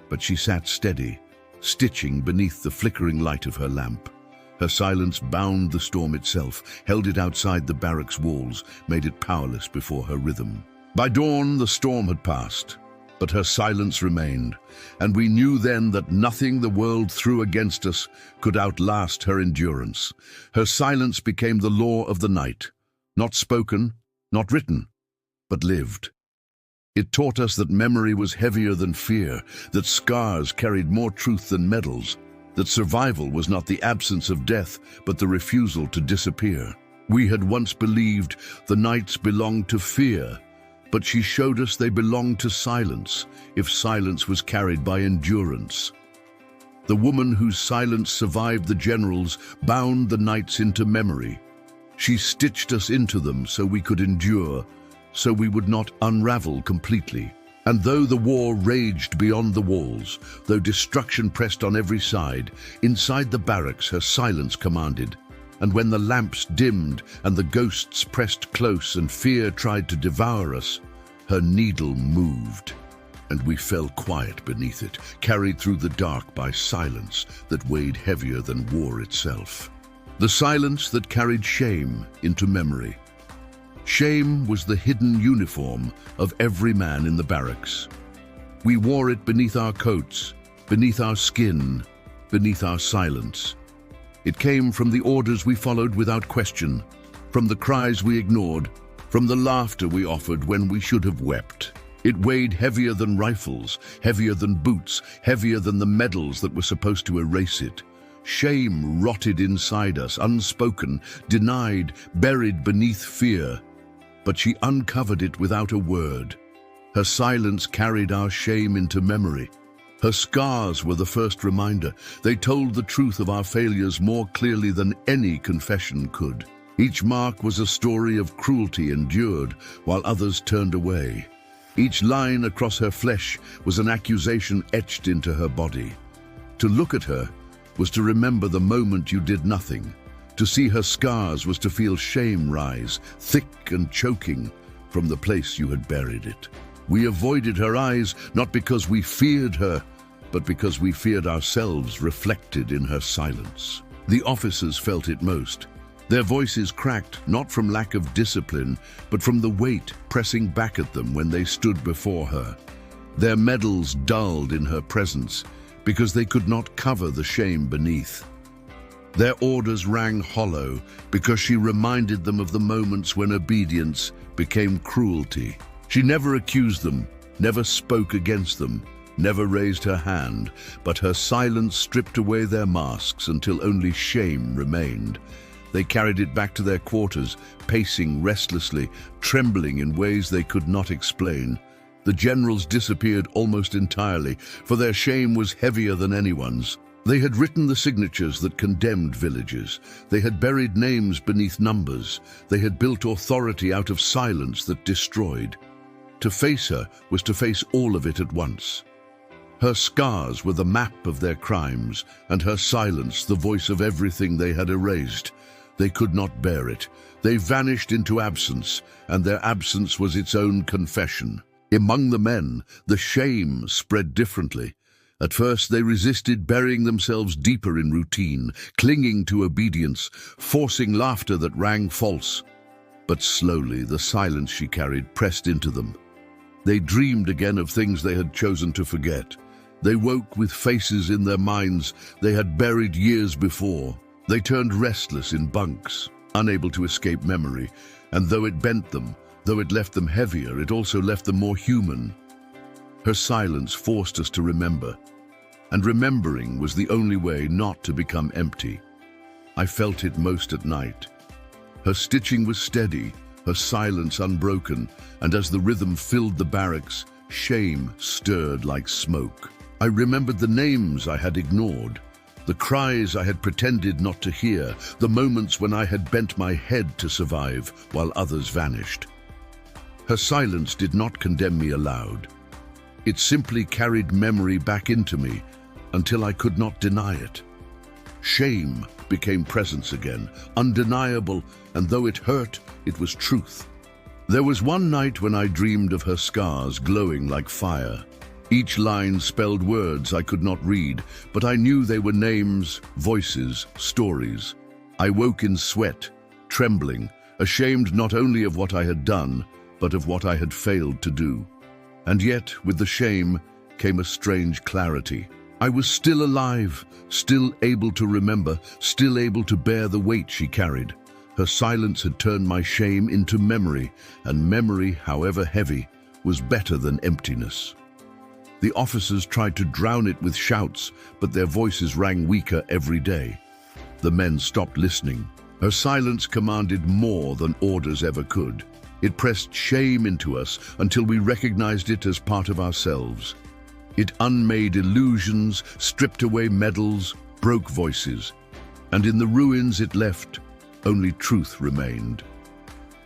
But she sat steady, stitching beneath the flickering light of her lamp. Her silence bound the storm itself, held it outside the barracks walls, made it powerless before her rhythm. By dawn, the storm had passed, but her silence remained, and we knew then that nothing the world threw against us could outlast her endurance. Her silence became the law of the night, not spoken, not written, but lived. It taught us that memory was heavier than fear, that scars carried more truth than medals, that survival was not the absence of death, but the refusal to disappear. We had once believed the nights belonged to fear, but she showed us they belonged to silence, if silence was carried by endurance. The woman whose silence survived the generals bound the nights into memory. She stitched us into them so we could endure, so we would not unravel completely. And though the war raged beyond the walls, though destruction pressed on every side, inside the barracks her silence commanded. And when the lamps dimmed and the ghosts pressed close and fear tried to devour us, her needle moved, and we fell quiet beneath it, carried through the dark by silence that weighed heavier than war itself. The silence that carried shame into memory. Shame was the hidden uniform of every man in the barracks. We wore it beneath our coats, beneath our skin, beneath our silence. It came from the orders we followed without question, from the cries we ignored, from the laughter we offered when we should have wept. It weighed heavier than rifles, heavier than boots, heavier than the medals that were supposed to erase it. Shame rotted inside us, unspoken, denied, buried beneath fear. But she uncovered it without a word. Her silence carried our shame into memory. Her scars were the first reminder. They told the truth of our failures more clearly than any confession could. Each mark was a story of cruelty endured while others turned away. Each line across her flesh was an accusation etched into her body. To look at her was to remember the moment you did nothing. To see her scars was to feel shame rise, thick and choking, from the place you had buried it. We avoided her eyes not because we feared her, but because we feared ourselves reflected in her silence. The officers felt it most. Their voices cracked, not from lack of discipline, but from the weight pressing back at them when they stood before her. Their medals dulled in her presence because they could not cover the shame beneath. Their orders rang hollow because she reminded them of the moments when obedience became cruelty. She never accused them, never spoke against them, never raised her hand, but her silence stripped away their masks until only shame remained. They carried it back to their quarters, pacing restlessly, trembling in ways they could not explain. The generals disappeared almost entirely, for their shame was heavier than anyone's. They had written the signatures that condemned villages. They had buried names beneath numbers. They had built authority out of silence that destroyed. To face her was to face all of it at once. Her scars were the map of their crimes, and her silence the voice of everything they had erased. They could not bear it. They vanished into absence, and their absence was its own confession. Among the men, the shame spread differently. At first they resisted, burying themselves deeper in routine, clinging to obedience, forcing laughter that rang false. But slowly the silence she carried pressed into them. They dreamed again of things they had chosen to forget. They woke with faces in their minds they had buried years before. They turned restless in bunks, unable to escape memory, and though it bent them, though it left them heavier, it also left them more human. Her silence forced us to remember, and remembering was the only way not to become empty. I felt it most at night. Her stitching was steady, her silence unbroken, and as the rhythm filled the barracks, shame stirred like smoke. I remembered the names I had ignored, the cries I had pretended not to hear, the moments when I had bent my head to survive while others vanished. Her silence did not condemn me aloud. It simply carried memory back into me until I could not deny it. Shame became presence again, undeniable, and though it hurt, it was truth. There was one night when I dreamed of her scars glowing like fire. Each line spelled words I could not read, but I knew they were names, voices, stories. I woke in sweat, trembling, ashamed not only of what I had done, but of what I had failed to do. And yet, with the shame, came a strange clarity. I was still alive, still able to remember, still able to bear the weight she carried. Her silence had turned my shame into memory, and memory, however heavy, was better than emptiness. The officers tried to drown it with shouts, but their voices rang weaker every day. The men stopped listening. Her silence commanded more than orders ever could. It pressed shame into us until we recognized it as part of ourselves. It unmade illusions, stripped away medals, broke voices. And in the ruins it left, only truth remained.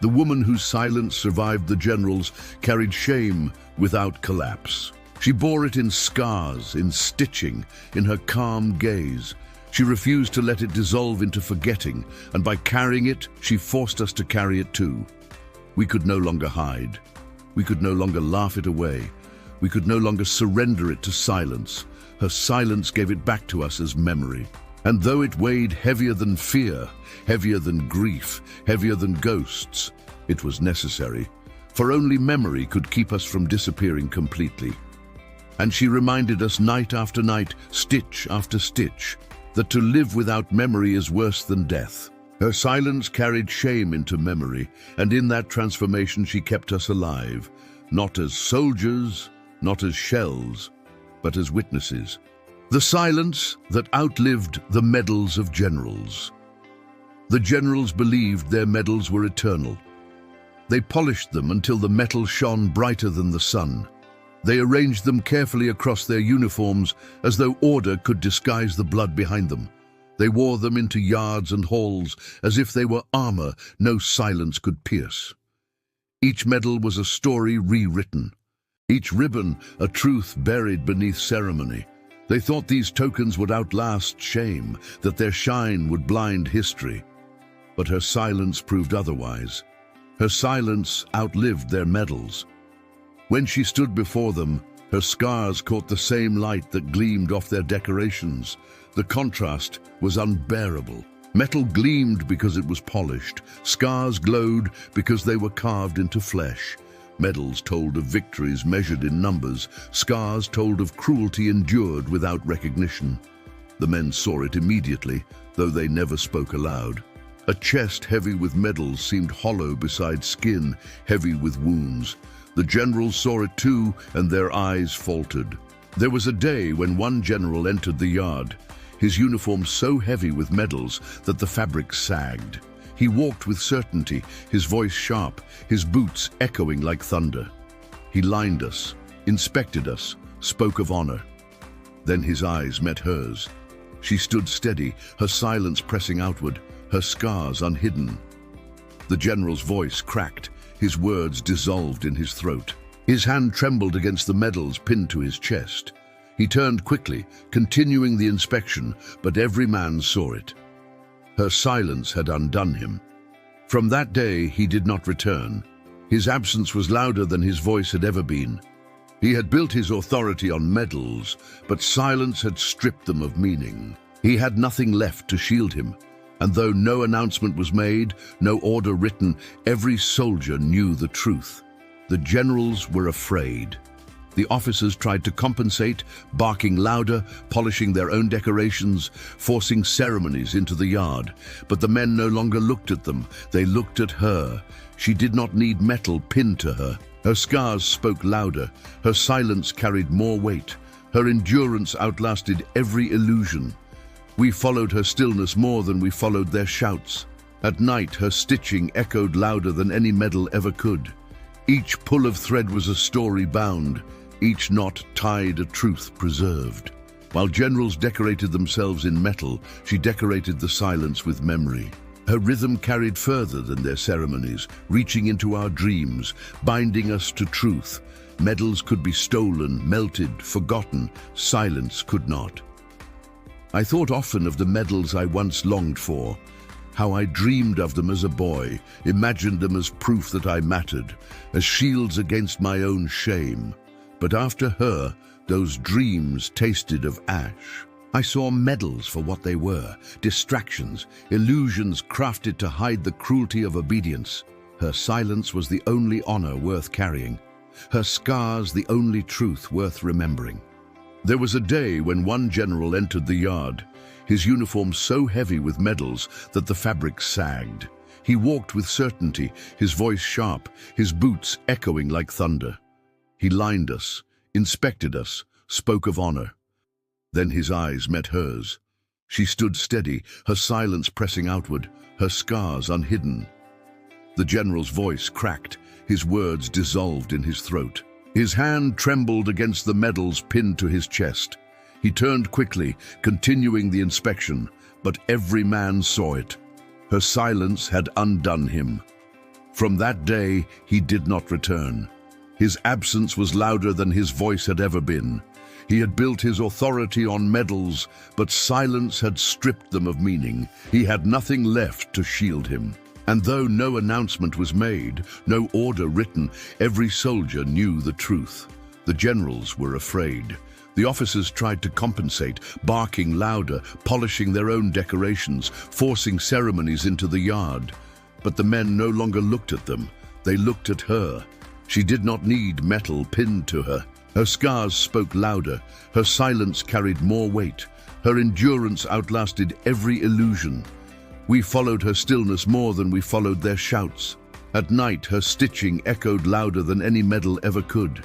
The woman whose silence survived the generals carried shame without collapse. She bore it in scars, in stitching, in her calm gaze. She refused to let it dissolve into forgetting, and by carrying it, she forced us to carry it too. We could no longer hide. We could no longer laugh it away. We could no longer surrender it to silence. Her silence gave it back to us as memory. And though it weighed heavier than fear, heavier than grief, heavier than ghosts, it was necessary, for only memory could keep us from disappearing completely. And she reminded us night after night, stitch after stitch, that to live without memory is worse than death. Her silence carried shame into memory, and in that transformation she kept us alive, not as soldiers, not as shells, but as witnesses. The silence that outlived the medals of generals. The generals believed their medals were eternal. They polished them until the metal shone brighter than the sun. They arranged them carefully across their uniforms as though order could disguise the blood behind them. They wore them into yards and halls as if they were armor no silence could pierce. Each medal was a story rewritten. Each ribbon a truth buried beneath ceremony. They thought these tokens would outlast shame, that their shine would blind history. But her silence proved otherwise. Her silence outlived their medals. When she stood before them, her scars caught the same light that gleamed off their decorations. The contrast was unbearable. Metal gleamed because it was polished. Scars glowed because they were carved into flesh. Medals told of victories measured in numbers. Scars told of cruelty endured without recognition. The men saw it immediately, though they never spoke aloud. A chest heavy with medals seemed hollow beside skin, heavy with wounds. The generals saw it too, and their eyes faltered. There was a day when one general entered the yard, his uniform so heavy with medals that the fabric sagged. He walked with certainty, his voice sharp, his boots echoing like thunder. He lined us, inspected us, spoke of honor. Then his eyes met hers. She stood steady, her silence pressing outward, her scars unhidden. The general's voice cracked, his words dissolved in his throat. His hand trembled against the medals pinned to his chest. He turned quickly, continuing the inspection, but every man saw it. Her silence had undone him. From that day, he did not return. His absence was louder than his voice had ever been. He had built his authority on medals, but silence had stripped them of meaning. He had nothing left to shield him. And though no announcement was made, no order written, every soldier knew the truth. The generals were afraid. The officers tried to compensate, barking louder, polishing their own decorations, forcing ceremonies into the yard. But the men no longer looked at them, they looked at her. She did not need metal pinned to her. Her scars spoke louder, her silence carried more weight. Her endurance outlasted every illusion. We followed her stillness more than we followed their shouts. At night, her stitching echoed louder than any medal ever could. Each pull of thread was a story bound, each knot tied a truth preserved. While generals decorated themselves in metal, she decorated the silence with memory. Her rhythm carried further than their ceremonies, reaching into our dreams, binding us to truth. Medals could be stolen, melted, forgotten. Silence could not. I thought often of the medals I once longed for, how I dreamed of them as a boy, imagined them as proof that I mattered, as shields against my own shame. But after her, those dreams tasted of ash. I saw medals for what they were, distractions, illusions crafted to hide the cruelty of obedience. Her silence was the only honor worth carrying, her scars the only truth worth remembering. There was a day when one general entered the yard, his uniform so heavy with medals that the fabric sagged. He walked with certainty, his voice sharp, his boots echoing like thunder. He lined us, inspected us, spoke of honor. Then his eyes met hers. She stood steady, her silence pressing outward, her scars unhidden. The general's voice cracked, his words dissolved in his throat. His hand trembled against the medals pinned to his chest. He turned quickly, continuing the inspection, but every man saw it. Her silence had undone him. From that day, he did not return. His absence was louder than his voice had ever been. He had built his authority on medals, but silence had stripped them of meaning. He had nothing left to shield him. And though no announcement was made, no order written, every soldier knew the truth. The generals were afraid. The officers tried to compensate, barking louder, polishing their own decorations, forcing ceremonies into the yard. But the men no longer looked at them. They looked at her. She did not need metal pinned to her. Her scars spoke louder, her silence carried more weight, her endurance outlasted every illusion. We followed her stillness more than we followed their shouts. At night, her stitching echoed louder than any medal ever could.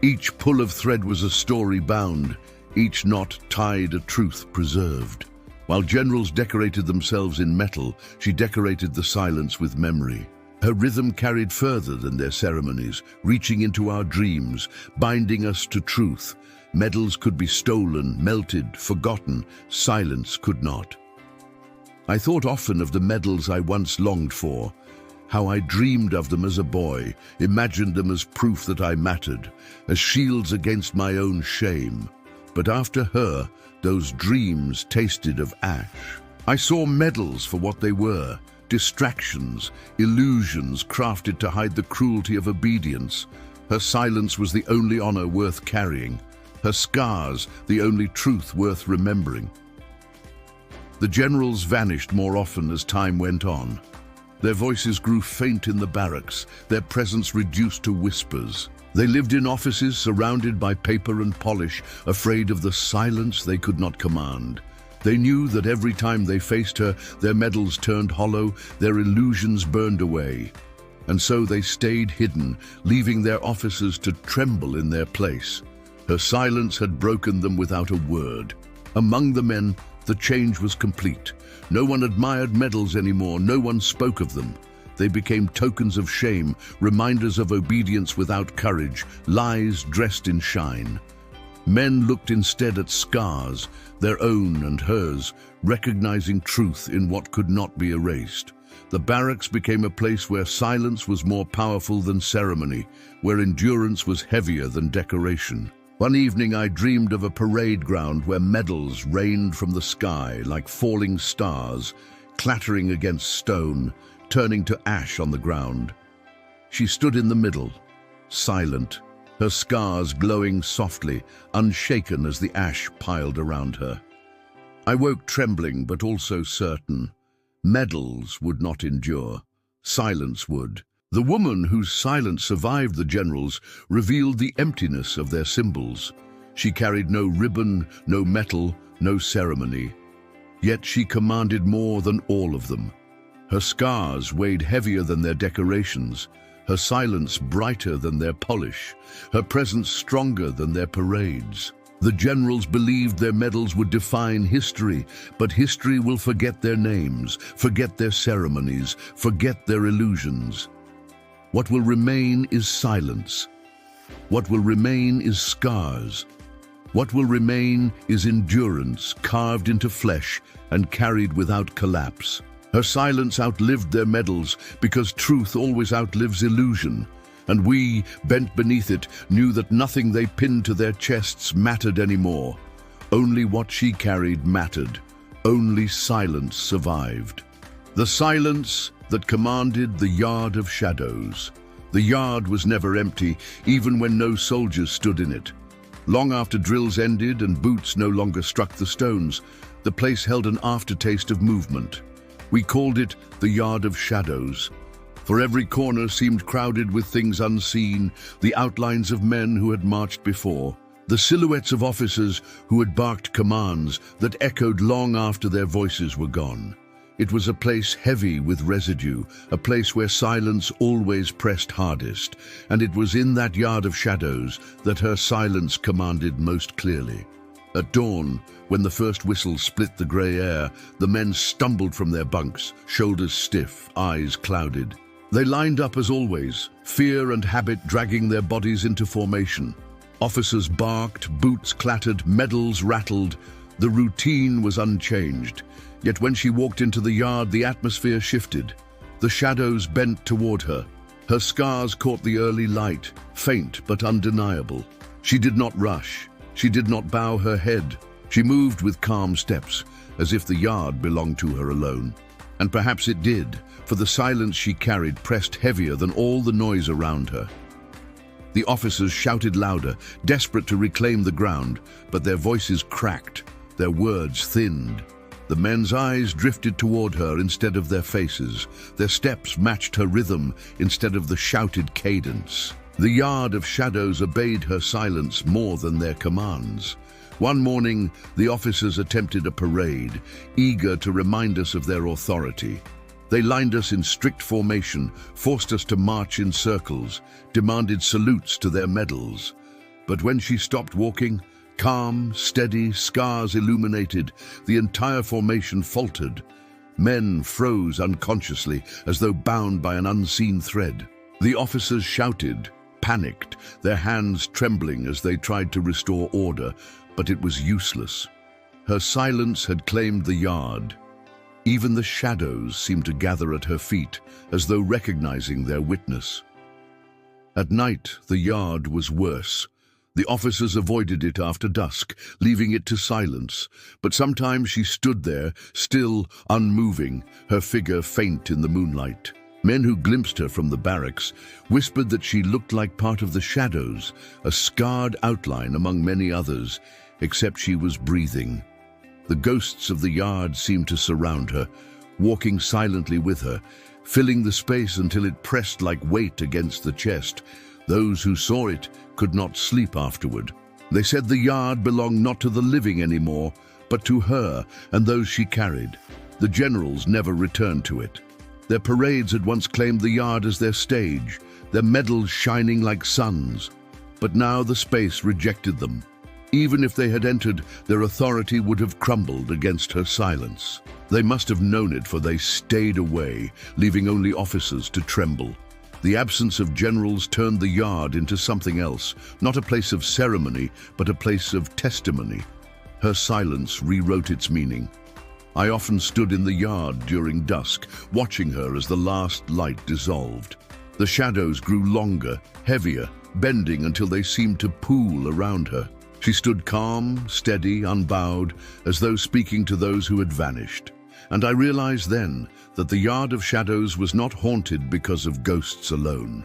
Each pull of thread was a story bound, each knot tied a truth preserved. While generals decorated themselves in metal, she decorated the silence with memory. Her rhythm carried further than their ceremonies, reaching into our dreams, binding us to truth. Medals could be stolen, melted, forgotten. Silence could not. I thought often of the medals I once longed for, how I dreamed of them as a boy, imagined them as proof that I mattered, as shields against my own shame. But after her, those dreams tasted of ash. I saw medals for what they were, distractions, illusions crafted to hide the cruelty of obedience. Her silence was the only honor worth carrying, her scars the only truth worth remembering. The generals vanished more often as time went on. Their voices grew faint in the barracks, their presence reduced to whispers. They lived in offices surrounded by paper and polish, afraid of the silence they could not command. They knew that every time they faced her, their medals turned hollow, their illusions burned away. And so they stayed hidden, leaving their officers to tremble in their place. Her silence had broken them without a word. Among the men, the change was complete. No one admired medals anymore, no one spoke of them. They became tokens of shame, reminders of obedience without courage, lies dressed in shine. Men looked instead at scars, their own and hers, recognizing truth in what could not be erased. The barracks became a place where silence was more powerful than ceremony, where endurance was heavier than decoration. One evening I dreamed of a parade ground where medals rained from the sky like falling stars, clattering against stone, turning to ash on the ground. She stood in the middle, silent, her scars glowing softly, unshaken as the ash piled around her. I woke trembling but also certain. Medals would not endure. Silence would. The woman whose silence survived the generals revealed the emptiness of their symbols. She carried no ribbon, no medal, no ceremony. Yet she commanded more than all of them. Her scars weighed heavier than their decorations, her silence brighter than their polish, her presence stronger than their parades. The generals believed their medals would define history, but history will forget their names, forget their ceremonies, forget their illusions. What will remain is silence. What will remain is scars. What will remain is endurance carved into flesh and carried without collapse. Her silence outlived their medals because truth always outlives illusion. And we, bent beneath it, knew that nothing they pinned to their chests mattered anymore. Only what she carried mattered. Only silence survived. The silence that commanded the yard of shadows. The yard was never empty, even when no soldiers stood in it. Long after drills ended and boots no longer struck the stones, the place held an aftertaste of movement. We called it the Yard of Shadows, for every corner seemed crowded with things unseen, the outlines of men who had marched before, the silhouettes of officers who had barked commands that echoed long after their voices were gone. It was a place heavy with residue, a place where silence always pressed hardest, and it was in that Yard of Shadows that her silence commanded most clearly. At dawn, when the first whistle split the grey air, the men stumbled from their bunks, shoulders stiff, eyes clouded. They lined up as always, fear and habit dragging their bodies into formation. Officers barked, boots clattered, medals rattled. The routine was unchanged. Yet when she walked into the yard, the atmosphere shifted. The shadows bent toward her. Her scars caught the early light, faint but undeniable. She did not rush. She did not bow her head. She moved with calm steps, as if the yard belonged to her alone. And perhaps it did, for the silence she carried pressed heavier than all the noise around her. The officers shouted louder, desperate to reclaim the ground, but their voices cracked, their words thinned. The men's eyes drifted toward her instead of their faces. Their steps matched her rhythm instead of the shouted cadence. The yard of shadows obeyed her silence more than their commands. One morning, the officers attempted a parade, eager to remind us of their authority. They lined us in strict formation, forced us to march in circles, demanded salutes to their medals. But when she stopped walking, calm, steady, scars illuminated, the entire formation faltered. Men froze unconsciously, as though bound by an unseen thread. The officers shouted, panicked, their hands trembling as they tried to restore order, but it was useless. Her silence had claimed the yard. Even the shadows seemed to gather at her feet, as though recognizing their witness. At night, the yard was worse. The officers avoided it after dusk, leaving it to silence. But sometimes she stood there, still, unmoving, her figure faint in the moonlight. Men who glimpsed her from the barracks whispered that she looked like part of the shadows, a scarred outline among many others, except she was breathing. The ghosts of the yard seemed to surround her, walking silently with her, filling the space until it pressed like weight against the chest. Those who saw it could not sleep afterward. They said the yard belonged not to the living anymore, but to her and those she carried. The generals never returned to it. Their parades had once claimed the yard as their stage, their medals shining like suns. But now the space rejected them. Even if they had entered, their authority would have crumbled against her silence. They must have known it, for they stayed away, leaving only officers to tremble. The absence of generals turned the yard into something else, not a place of ceremony, but a place of testimony. Her silence rewrote its meaning. I often stood in the yard during dusk, watching her as the last light dissolved. The shadows grew longer, heavier, bending until they seemed to pool around her. She stood calm, steady, unbowed, as though speaking to those who had vanished. And I realized then that the yard of shadows was not haunted because of ghosts alone.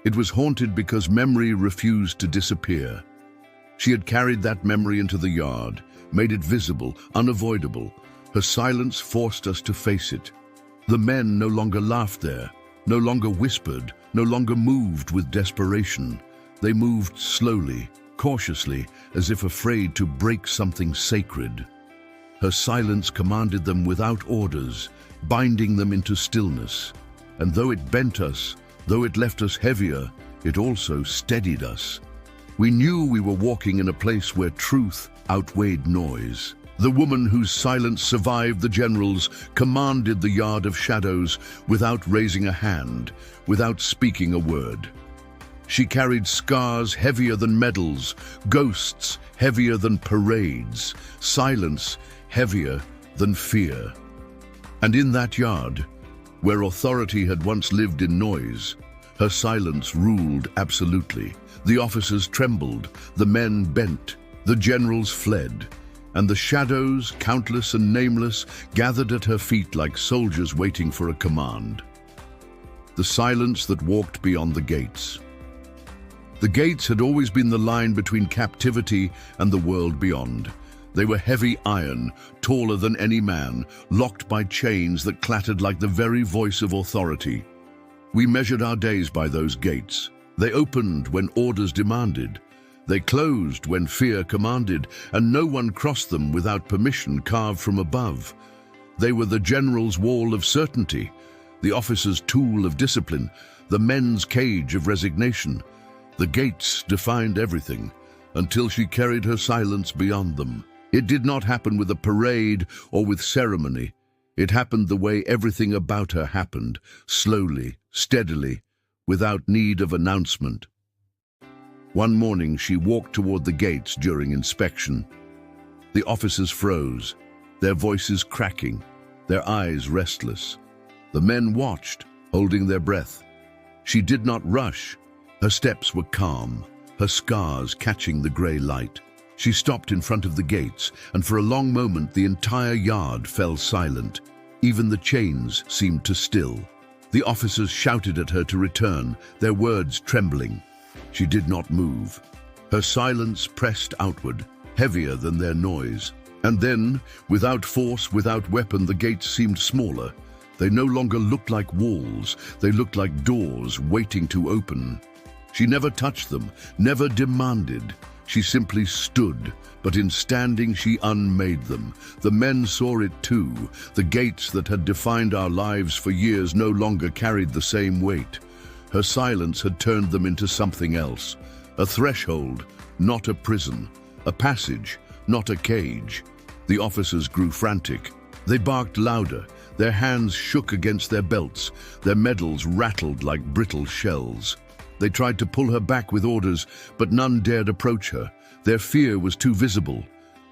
It was haunted because memory refused to disappear. She had carried that memory into the yard, made it visible, unavoidable. Her silence forced us to face it. The men no longer laughed there, no longer whispered, no longer moved with desperation. They moved slowly, cautiously, as if afraid to break something sacred. Her silence commanded them without orders, binding them into stillness. And though it bent us, though it left us heavier, it also steadied us. We knew we were walking in a place where truth outweighed noise. The woman whose silence survived the generals commanded the yard of shadows without raising a hand, without speaking a word. She carried scars heavier than medals, ghosts heavier than parades, silence heavier than fear. And in that yard, where authority had once lived in noise, her silence ruled absolutely. The officers trembled, the men bent, the generals fled, and the shadows, countless and nameless, gathered at her feet like soldiers waiting for a command. The silence that walked beyond the gates. The gates had always been the line between captivity and the world beyond. They were heavy iron, taller than any man, locked by chains that clattered like the very voice of authority. We measured our days by those gates. They opened when orders demanded. They closed when fear commanded, and no one crossed them without permission carved from above. They were the general's wall of certainty, the officer's tool of discipline, the men's cage of resignation. The gates defined everything, until she carried her silence beyond them. It did not happen with a parade or with ceremony. It happened the way everything about her happened, slowly, steadily, without need of announcement. One morning she walked toward the gates during inspection. The officers froze, their voices cracking, their eyes restless. The men watched, holding their breath. She did not rush. Her steps were calm, her scars catching the gray light. She stopped in front of the gates, and for a long moment the entire yard fell silent. Even the chains seemed to still. The officers shouted at her to return, their words trembling. She did not move. Her silence pressed outward, heavier than their noise. And then, without force, without weapon, the gates seemed smaller. They no longer looked like walls. They looked like doors waiting to open. She never touched them, never demanded. She simply stood, but in standing she unmade them. The men saw it too. The gates that had defined our lives for years no longer carried the same weight. Her silence had turned them into something else. A threshold, not a prison. A passage, not a cage. The officers grew frantic. They barked louder. Their hands shook against their belts. Their medals rattled like brittle shells. They tried to pull her back with orders, but none dared approach her. Their fear was too visible.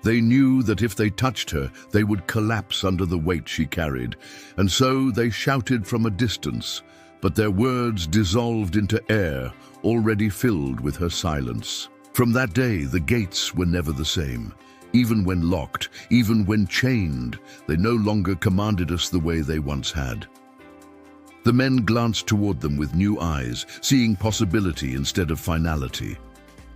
They knew that if they touched her, they would collapse under the weight she carried. And so they shouted from a distance, but their words dissolved into air, already filled with her silence. From that day, the gates were never the same. Even when locked, even when chained, they no longer commanded us the way they once had. The men glanced toward them with new eyes, seeing possibility instead of finality.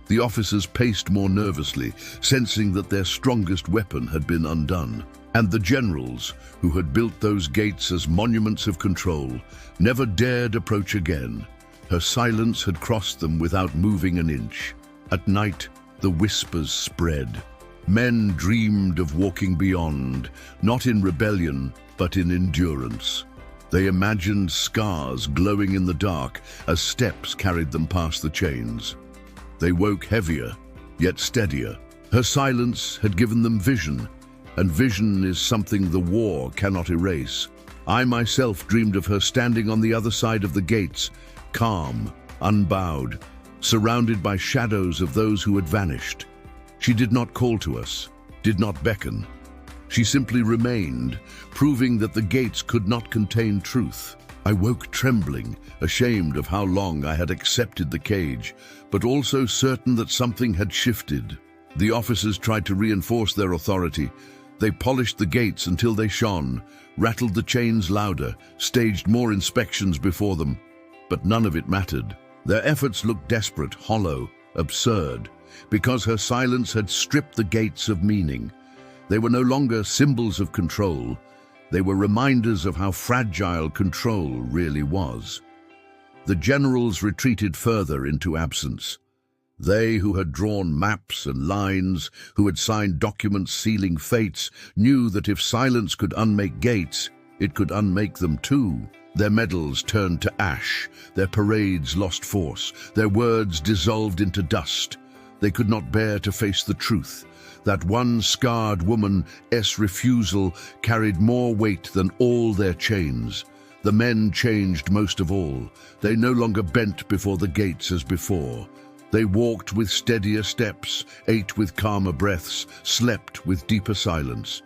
The officers paced more nervously, sensing that their strongest weapon had been undone. And the generals, who had built those gates as monuments of control, never dared approach again. Her silence had crossed them without moving an inch. At night, the whispers spread. Men dreamed of walking beyond, not in rebellion, but in endurance. They imagined scars glowing in the dark as steps carried them past the chains. They woke heavier, yet steadier. Her silence had given them vision, and vision is something the war cannot erase. I myself dreamed of her standing on the other side of the gates, calm, unbowed, surrounded by shadows of those who had vanished. She did not call to us, did not beckon. She simply remained, proving that the gates could not contain truth. I woke trembling, ashamed of how long I had accepted the cage, but also certain that something had shifted. The officers tried to reinforce their authority. They polished the gates until they shone, rattled the chains louder, staged more inspections before them. But none of it mattered. Their efforts looked desperate, hollow, absurd, because her silence had stripped the gates of meaning. They were no longer symbols of control. They were reminders of how fragile control really was. The generals retreated further into absence. They who had drawn maps and lines, who had signed documents sealing fates, knew that if silence could unmake gates, it could unmake them too. Their medals turned to ash, their parades lost force, their words dissolved into dust. They could not bear to face the truth. That one scarred woman's refusal carried more weight than all their chains. The men changed most of all. They no longer bent before the gates as before. They walked with steadier steps, ate with calmer breaths, slept with deeper silence.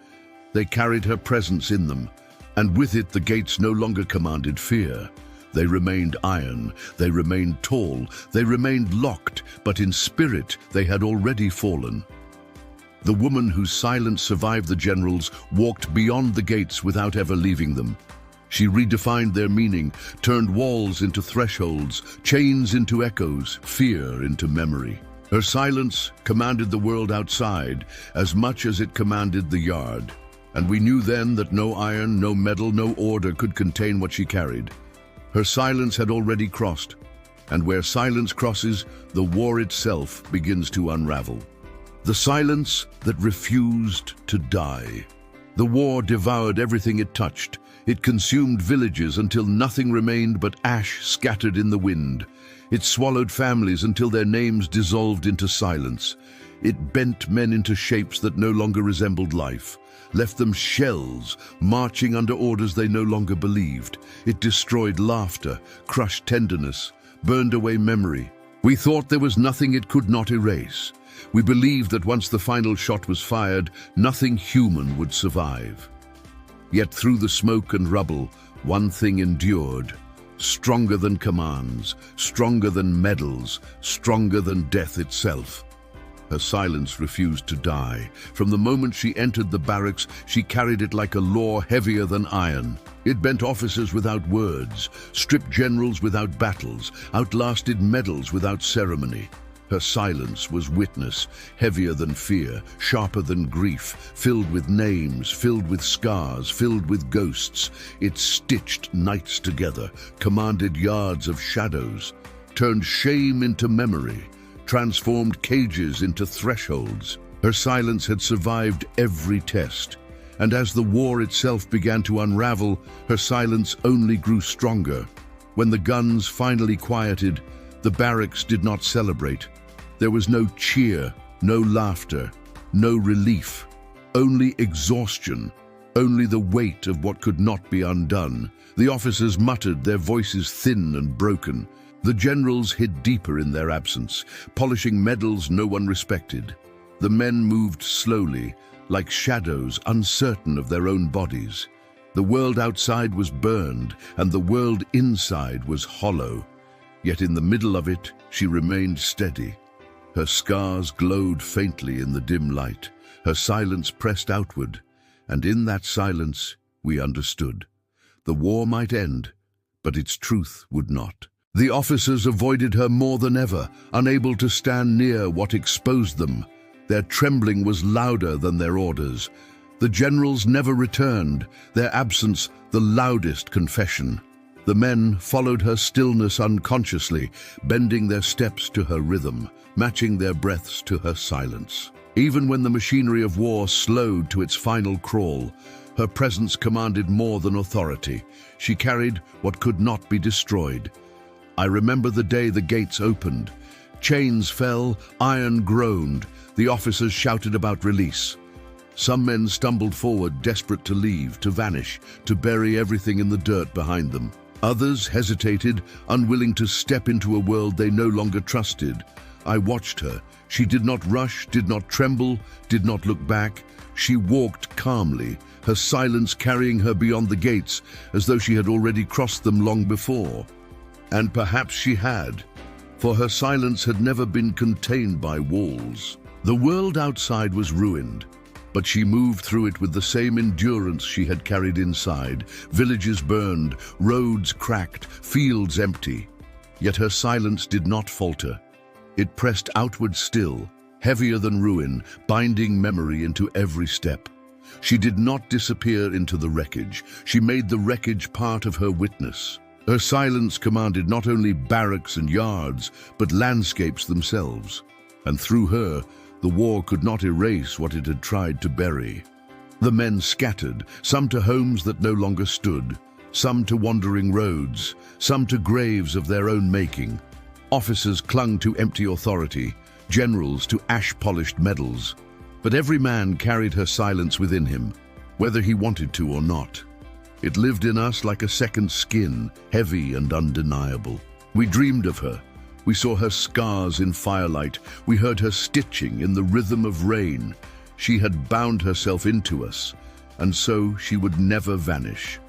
They carried her presence in them, and with it the gates no longer commanded fear. They remained iron, they remained tall, they remained locked, but in spirit they had already fallen. The woman whose silence survived the generals walked beyond the gates without ever leaving them. She redefined their meaning, turned walls into thresholds, chains into echoes, fear into memory. Her silence commanded the world outside as much as it commanded the yard. And we knew then that no iron, no metal, no order could contain what she carried. Her silence had already crossed, and where silence crosses, the war itself begins to unravel. The silence that refused to die. The war devoured everything it touched. It consumed villages until nothing remained but ash scattered in the wind. It swallowed families until their names dissolved into silence. It bent men into shapes that no longer resembled life, left them shells, marching under orders they no longer believed. It destroyed laughter, crushed tenderness, burned away memory. We thought there was nothing it could not erase. We believed that once the final shot was fired, nothing human would survive. Yet through the smoke and rubble, one thing endured, stronger than commands, stronger than medals, stronger than death itself. Her silence refused to die. From the moment she entered the barracks, she carried it like a law heavier than iron. It bent officers without words, stripped generals without battles, outlasted medals without ceremony. Her silence was witness, heavier than fear, sharper than grief, filled with names, filled with scars, filled with ghosts. It stitched nights together, commanded yards of shadows. turned shame into memory, transformed cages into thresholds. Her silence had survived every test, and as the war itself began to unravel, her silence only grew stronger. When the guns finally quieted, the barracks did not celebrate. There was no cheer, no laughter, no relief, only exhaustion, only the weight of what could not be undone. The officers muttered, their voices thin and broken. The generals hid deeper in their absence, polishing medals no one respected. The men moved slowly, like shadows uncertain of their own bodies. The world outside was burned, and the world inside was hollow. Yet in the middle of it, she remained steady. Her scars glowed faintly in the dim light. Her silence pressed outward, and in that silence we understood. The war might end, but its truth would not. The officers avoided her more than ever, unable to stand near what exposed them. Their trembling was louder than their orders. The generals never returned, their absence the loudest confession. The men followed her stillness unconsciously, bending their steps to her rhythm, matching their breaths to her silence. Even when the machinery of war slowed to its final crawl, her presence commanded more than authority. She carried what could not be destroyed. I remember the day the gates opened. Chains fell, iron groaned. The officers shouted about release. Some men stumbled forward, desperate to leave, to vanish, to bury everything in the dirt behind them. Others hesitated, unwilling to step into a world they no longer trusted. I watched her. She did not rush, did not tremble, did not look back. She walked calmly, her silence carrying her beyond the gates, as though she had already crossed them long before. And perhaps she had, for her silence had never been contained by walls. The world outside was ruined, but she moved through it with the same endurance she had carried inside. Villages burned, roads cracked, fields empty. Yet her silence did not falter. It pressed outward still, heavier than ruin, binding memory into every step. She did not disappear into the wreckage. She made the wreckage part of her witness. Her silence commanded not only barracks and yards, but landscapes themselves. And through her, the war could not erase what it had tried to bury. The men scattered, some to homes that no longer stood, some to wandering roads, some to graves of their own making. Officers clung to empty authority, generals to ash-polished medals. But every man carried her silence within him, whether he wanted to or not. It lived in us like a second skin, heavy and undeniable. We dreamed of her. We saw her scars in firelight. We heard her stitching in the rhythm of rain. She had bound herself into us, and so she would never vanish.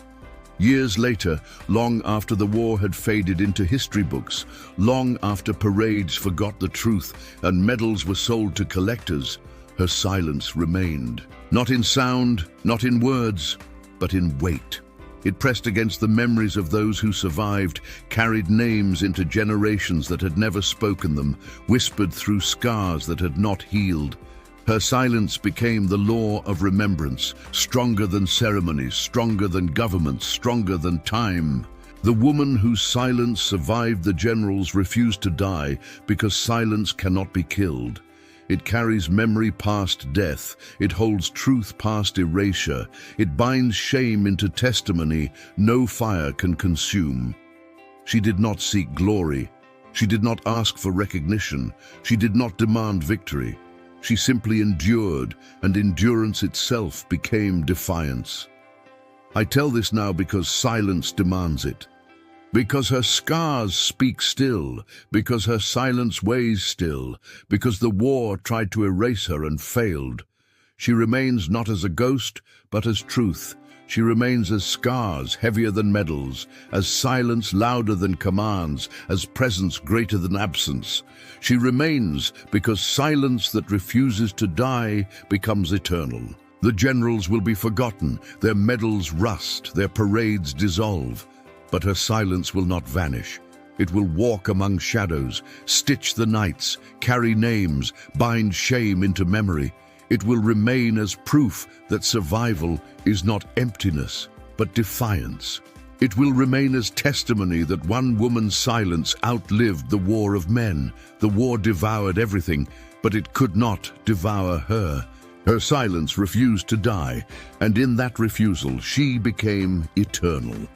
Years later, long after the war had faded into history books, long after parades forgot the truth and medals were sold to collectors, her silence remained. Not in sound, not in words, but in weight. It pressed against the memories of those who survived, carried names into generations that had never spoken them, whispered through scars that had not healed. Her silence became the law of remembrance, stronger than ceremonies, stronger than governments, stronger than time. The woman whose silence survived the generals refused to die because silence cannot be killed. It carries memory past death. It holds truth past erasure. It binds shame into testimony no fire can consume. She did not seek glory. She did not ask for recognition. She did not demand victory. She simply endured, and endurance itself became defiance. I tell this now because silence demands it. Because her scars speak still, because her silence weighs still, because the war tried to erase her and failed. She remains not as a ghost, but as truth. She remains as scars heavier than medals, as silence louder than commands, as presence greater than absence. She remains because silence that refuses to die becomes eternal. The generals will be forgotten, their medals rust, their parades dissolve. But her silence will not vanish. It will walk among shadows, stitch the nights, carry names, bind shame into memory. It will remain as proof that survival is not emptiness, but defiance. It will remain as testimony that one woman's silence outlived the war of men. The war devoured everything, but it could not devour her. Her silence refused to die, and in that refusal she became eternal.